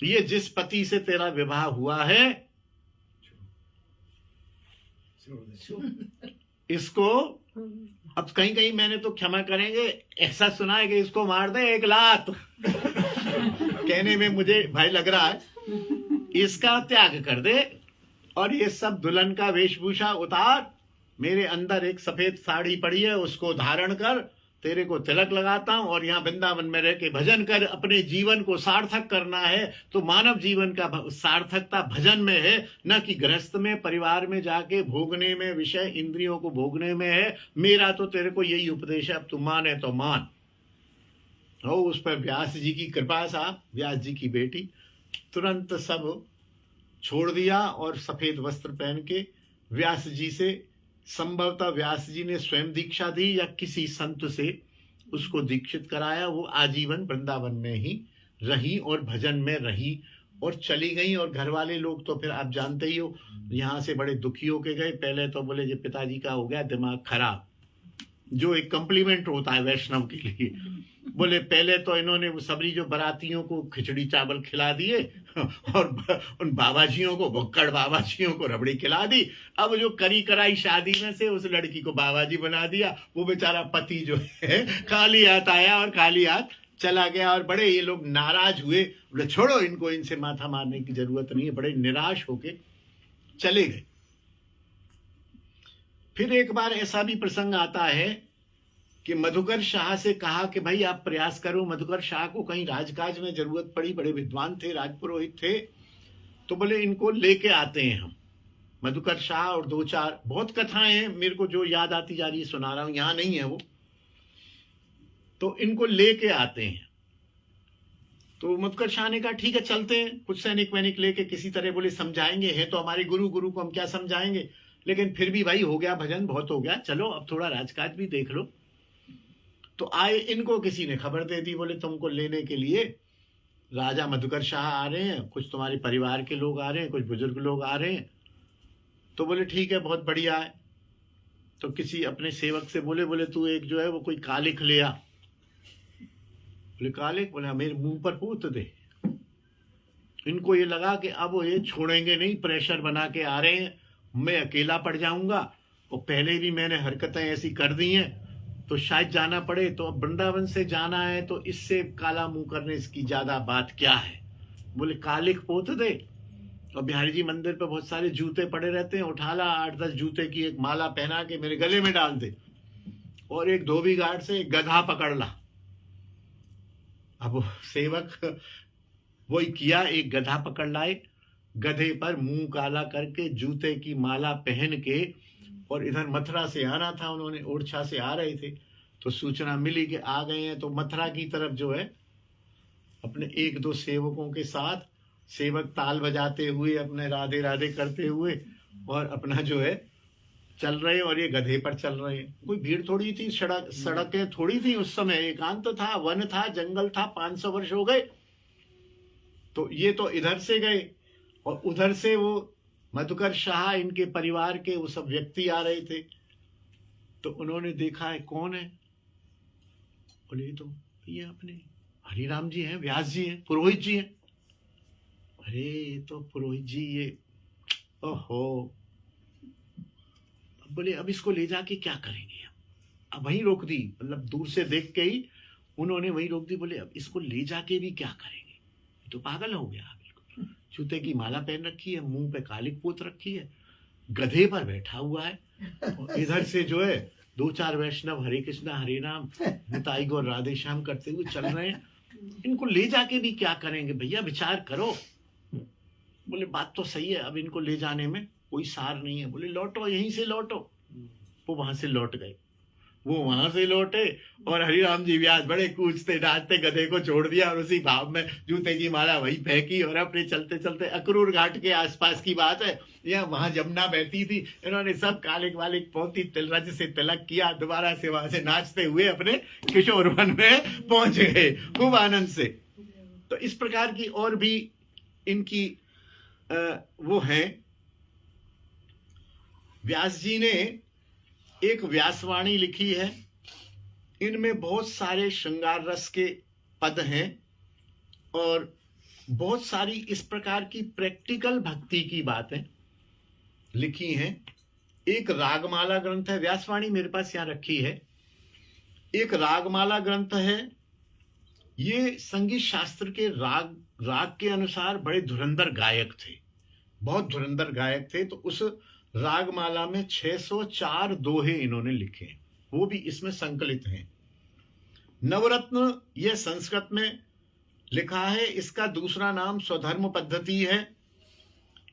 S1: ये जिस पति से तेरा विवाह हुआ है इसको, अब कहीं कहीं मैंने तो क्षमा करेंगे, ऐसा सुना है कि इसको मार दे 1 लात। कहने में मुझे भाई लग रहा है, इसका त्याग कर दे और ये सब दुल्हन का वेशभूषा उतार। मेरे अंदर एक सफेद साड़ी पड़ी है, उसको धारण कर, तेरे को तिलक लगाता हूं और यहाँ वृंदावन में रह के भजन कर। अपने जीवन को सार्थक करना है तो मानव जीवन का सार्थकता भजन में है, न कि गृहस्थ में, परिवार में जाके भोगने में, विषय इंद्रियों को भोगने में है। मेरा तो तेरे को यही उपदेश है, अब तू माने तो मान। हो उस पर व्यास जी की कृपा, साहब व्यास जी की बेटी तुरंत सब छोड़ दिया और सफेद वस्त्र पहन के व्यास जी से, संभवतः व्यास जी ने स्वयं दीक्षा दी या किसी संत से उसको दीक्षित कराया। वो आजीवन वृंदावन में ही रही और भजन में रही और चली गई। और घर वाले लोग तो फिर आप जानते ही हो, यहाँ से बड़े दुखी होके गए। पहले तो बोले जो पिताजी का हो गया दिमाग खराब, जो एक कॉम्प्लीमेंट होता है वैष्णव के लिए। बोले पहले तो इन्होंने सबरी जो बरातियों को खिचड़ी चावल खिला दिए और उन बाबाजियों को, भुक्कड़ बाबाजियों को रबड़ी खिला दी। अब जो करी कराई शादी में से उस लड़की को बाबाजी बना दिया। वो बेचारा पति जो है खाली हाथ आया और खाली हाथ चला गया। और बड़े ये लोग नाराज हुए, बोले छोड़ो इनको, इनसे माथा मारने की जरूरत नहीं है। बड़े निराश होके चले गए। फिर एक बार ऐसा भी प्रसंग आता है कि मधुकर शाह से कहा कि भाई आप प्रयास करो। मधुकर शाह को कहीं राजकाज में जरूरत पड़ी, बड़े विद्वान थे, राजपुरोहित थे, तो बोले इनको लेके आते हैं हम। मधुकर शाह और 2-4 बहुत कथाएं हैं, मेरे को जो याद आती जा रही है सुना रहा हूं, यहां नहीं है वो। तो इनको लेके आते हैं। तो मधुकर शाह ने कहा ठीक है चलते हैं, कुछ सैनिक वैनिक लेके किसी तरह। बोले समझाएंगे, हैं तो हमारे गुरु, गुरु को हम क्या समझाएंगे, लेकिन फिर भी भाई हो गया भजन, बहुत हो गया, चलो अब थोड़ा राजकाज भी देख लो। तो आए, इनको किसी ने खबर दे दी, बोले तुमको लेने के लिए राजा मधुकर शाह आ रहे हैं, कुछ तुम्हारे परिवार के लोग आ रहे हैं, कुछ बुजुर्ग लोग आ रहे हैं। तो बोले ठीक है, बहुत बढ़िया है। तो किसी अपने सेवक से बोले तू एक जो है वो कोई कालिख ले आ। बोले कालिख? बोले मेरे मुंह पर पोत दे। इनको ये लगा कि अब वो ये छोड़ेंगे नहीं, प्रेशर बना के आ रहे हैं, मैं अकेला पड़ जाऊंगा और पहले भी मैंने हरकतें ऐसी कर दी हैं तो शायद जाना पड़े। तो अब वृंदावन से जाना है तो इससे काला मुंह करने की ज्यादा बात क्या है। बोले कालिख पोत दे। और बिहारी जी मंदिर पे बहुत सारे जूते पड़े रहते हैं, उठा ला 8-10 जूते की एक माला पहना के मेरे गले में डाल दे और एक धोबी घाट से एक गधा पकड़ ला। अब सेवक वही किया, एक गधा पकड़ लाए, गधे पर मुंह काला करके जूते की माला पहन के, और इधर मथुरा से आना था, उन्होंने ओरछा से आ रहे थे। तो सूचना मिली कि आ गए हैं। तो मथुरा की तरफ जो है अपने 1-2 सेवकों के साथ, सेवक ताल बजाते हुए, अपने राधे राधे करते हुए और अपना जो है चल रहे, और ये गधे पर चल रहे हैं। कोई भीड़ थोड़ी थी, सड़कें थोड़ी थी उस समय, एकांत था, वन था, जंगल था, 500 वर्ष हो गए। तो ये तो इधर से गए और उधर से वो मधुकर शाह, इनके परिवार के वो सब व्यक्ति आ रहे थे। तो उन्होंने देखा है कौन है। बोले तो ये अपने हरिराम जी हैं, व्यास जी हैं, पुरोहित जी हैं। अरे ये तो पुरोहित जी, ये ओहो। अब बोले अब इसको ले जाके क्या करेंगे हम। अब वहीं रोक दी, मतलब दूर से देख के ही उन्होंने वहीं रोक दी। बोले अब इसको ले जाके भी क्या करेंगे, ये तो पागल हो गया। बिल्कुल जूते की माला पहन रखी है, मुंह पे कालिक पोत रखी है, गधे पर बैठा हुआ है, और इधर से जो है 2-4 वैष्णव हरे कृष्णा हरे राम निताई गौर राधे श्याम करते हुए चल रहे हैं। इनको ले जाके भी क्या करेंगे भैया, विचार करो। बोले बात तो सही है, अब इनको ले जाने में कोई सार नहीं है। बोले लौटो, यहीं से लौटो। वो वहां से लौट गए। वो वहां से लौटे और हरिराम जी व्यास बड़े कूदते डांटते गधे को छोड़ दिया और उसी भाव में जूते की माला वही फेंकी और अपने चलते चलते अक्रूर घाट के आसपास की बात है, या वहां जमुना बहती थी, इन्होंने सब कालिक वालिक पोती तिलरज से तिलक किया, दोबारा से वहां से नाचते हुए अपने किशोर वन में पहुंच गए खूब आनंद से। तो इस प्रकार की और भी इनकी वो है। व्यास जी ने एक व्यासवाणी लिखी है, इनमें बहुत सारे श्रृंगार रस के पद हैं और बहुत सारी इस प्रकार की प्रैक्टिकल भक्ति की बातें लिखी हैं। एक रागमाला ग्रंथ है, व्यासवाणी मेरे पास यहां रखी है, एक रागमाला ग्रंथ है। ये संगीत शास्त्र के राग के अनुसार बड़े धुरंधर गायक थे, बहुत धुरंधर गायक थे। तो उस रागमाला में 604 दोहे इन्होंने लिखे, वो भी इसमें संकलित हैं। नवरत्न यह संस्कृत में लिखा है, इसका दूसरा नाम स्वधर्म पद्धति है।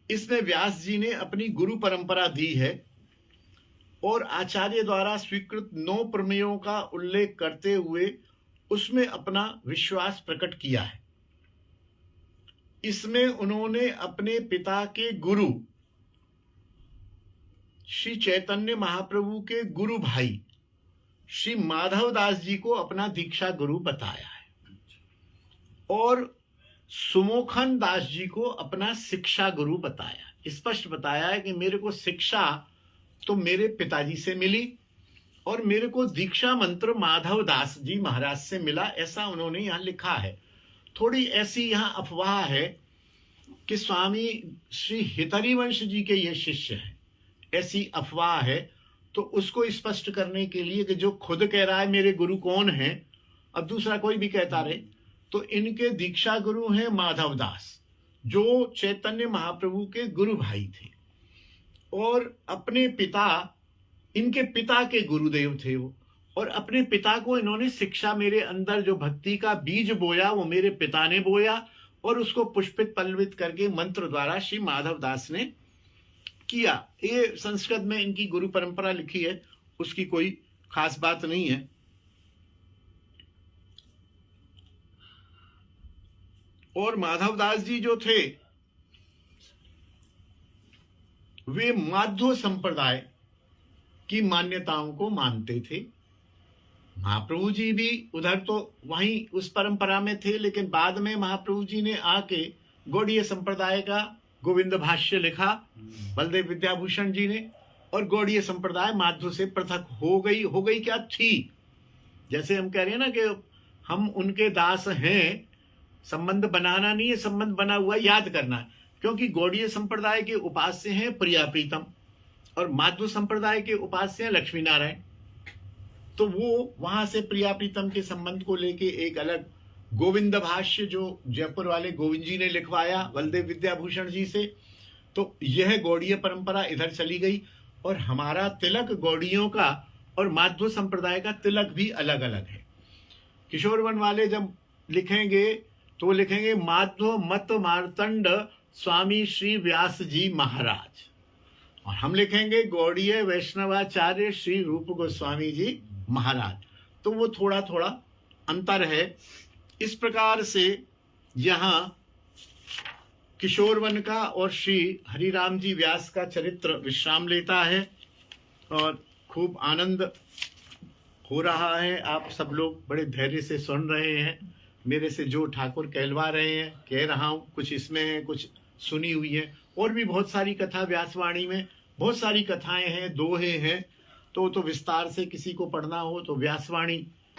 S1: इसमें व्यास जी ने अपनी गुरु परंपरा दी है और आचार्य द्वारा स्वीकृत 9 प्रमेयों का उल्लेख करते हुए उसमें अपना विश्वास प्रकट किया है। इसमें उन्होंने अपने पिता के गुरु श्री चैतन्य महाप्रभु के गुरु भाई श्री माधव दास जी को अपना दीक्षा गुरु बताया है और सुमोखन दास जी को अपना शिक्षा गुरु बताया। स्पष्ट बताया है कि मेरे को शिक्षा तो मेरे पिताजी से मिली और मेरे को दीक्षा मंत्र माधव दास जी महाराज से मिला, ऐसा उन्होंने यहां लिखा है। थोड़ी ऐसी यहां अफवाह है कि स्वामी श्री हितरिवंश जी के ये शिष्य हैं, ऐसी अफवाह है। तो उसको स्पष्ट करने के लिए कि जो खुद कह रहा है मेरे गुरु कौन है, अब दूसरा कोई भी कहता रहे, तो इनके दीक्षा गुरु हैं माधव दास, जो चैतन्य महाप्रभु के गुरु भाई थे और अपने पिता, इनके पिता के गुरुदेव थे वो, और अपने पिता को इन्होंने शिक्षा, मेरे अंदर जो भक्ति का बीज बोया वो मेरे पिता ने बोया और उसको पुष्पित पल्लवित करके मंत्र द्वारा श्री माधव दास ने किया। ये संस्कृत में इनकी गुरु परंपरा लिखी है, उसकी कोई खास बात नहीं है। और माधव दास जी जो थे वे माध्व संप्रदाय की मान्यताओं को मानते थे। महाप्रभु जी भी उधर तो वहीं उस परंपरा में थे, लेकिन बाद में महाप्रभु जी ने आके गौड़ीय संप्रदाय का गोविंद भाष्य लिखा बलदेव विद्याभूषण जी ने, और गौड़ीय संप्रदाय माध्व से पृथक हो गई क्या थी। जैसे हम कह रहे हैं ना कि हम उनके दास हैं, संबंध बनाना नहीं है, संबंध बना हुआ याद करना है। क्योंकि गौड़ीय संप्रदाय के उपास्य हैं प्रिया प्रीतम और माध्व संप्रदाय के उपास्य हैं लक्ष्मी नारायण। तो वो वहां से प्रिया प्रीतम के संबंध को लेके एक अलग गोविंद भाष्य जो जयपुर वाले गोविंद जी ने लिखवाया बलदेव विद्याभूषण जी से, तो यह गौड़ीय परंपरा इधर चली गई। और हमारा तिलक गौड़ियों का और माध्व संप्रदाय का तिलक भी अलग अलग है। किशोर वन वाले जब लिखेंगे तो लिखेंगे माध्व मत मार्तंड स्वामी श्री व्यास जी महाराज, और हम लिखेंगे गौड़ीय वैष्णवाचार्य श्री रूप गोस्वामी जी महाराज। तो वो थोड़ा थोड़ा अंतर है। इस प्रकार से यहाँ किशोर वन का और श्री हरिराम जी व्यास का चरित्र विश्राम लेता है और खूब आनंद हो रहा है। आप सब लोग बड़े धैर्य से सुन रहे हैं। मेरे से जो ठाकुर कहलवा रहे हैं कह रहा हूँ, कुछ इसमें है, कुछ सुनी हुई है। और भी बहुत सारी कथा व्यासवाणी में बहुत सारी कथाएं हैं, दोहे हैं। तो विस्तार से किसी को पढ़ना हो तो व्यासवाणी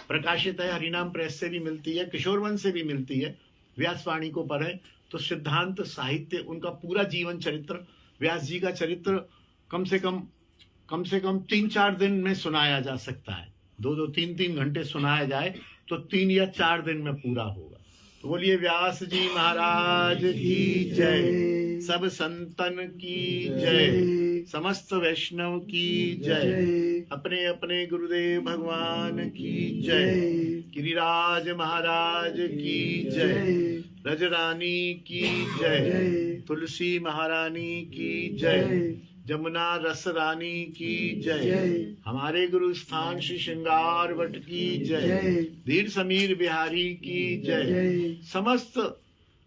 S1: प्रकाशित है, हरिनाम प्रेस से भी मिलती है, किशोरवन से भी मिलती है। व्यासवाणी को पढ़ें तो सिद्धांत साहित्य, उनका पूरा जीवन चरित्र, व्यास जी का चरित्र कम से कम 3-4 दिन में सुनाया जा सकता है। 2-2, 3-3 घंटे सुनाया जाए तो 3 या 4 दिन में पूरा होगा। तो बोलिए व्यास जी महाराज की जय, सब संतन की जय, समस्त वैष्णव की जय, अपने अपने गुरुदेव भगवान की जय, गिरिराज महाराज की जय, रजरानी की जय, तुलसी महारानी की जय, जमुना रस रानी की जय।
S2: जय।
S1: हमारे गुरु स्थान श्री श्रृंगार भट्ट की जय।
S2: जय।
S1: धीर समीर बिहारी की जय।
S2: जय।
S1: समस्त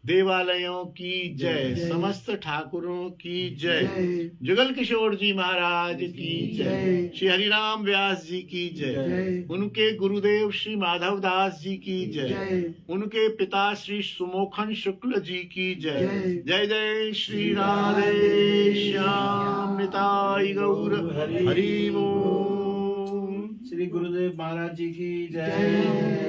S1: देवालयों की जय।
S2: जय।
S1: समस्त ठाकुरों की जय।
S2: जय।
S1: जुगल किशोर जी महाराज की जय।
S2: जय।
S1: श्री हरिराम व्यास जी की जय।
S2: जय।
S1: उनके गुरुदेव श्री माधव दास जी की जय।
S2: जय।
S1: उनके पिता श्री सुमोखन शुक्ल जी की जय।
S2: जय।
S1: जय जय श्री राधे श्याम निताई गौर हरि बोल।
S4: श्री गुरुदेव महाराज जी की
S2: जय।
S4: जय।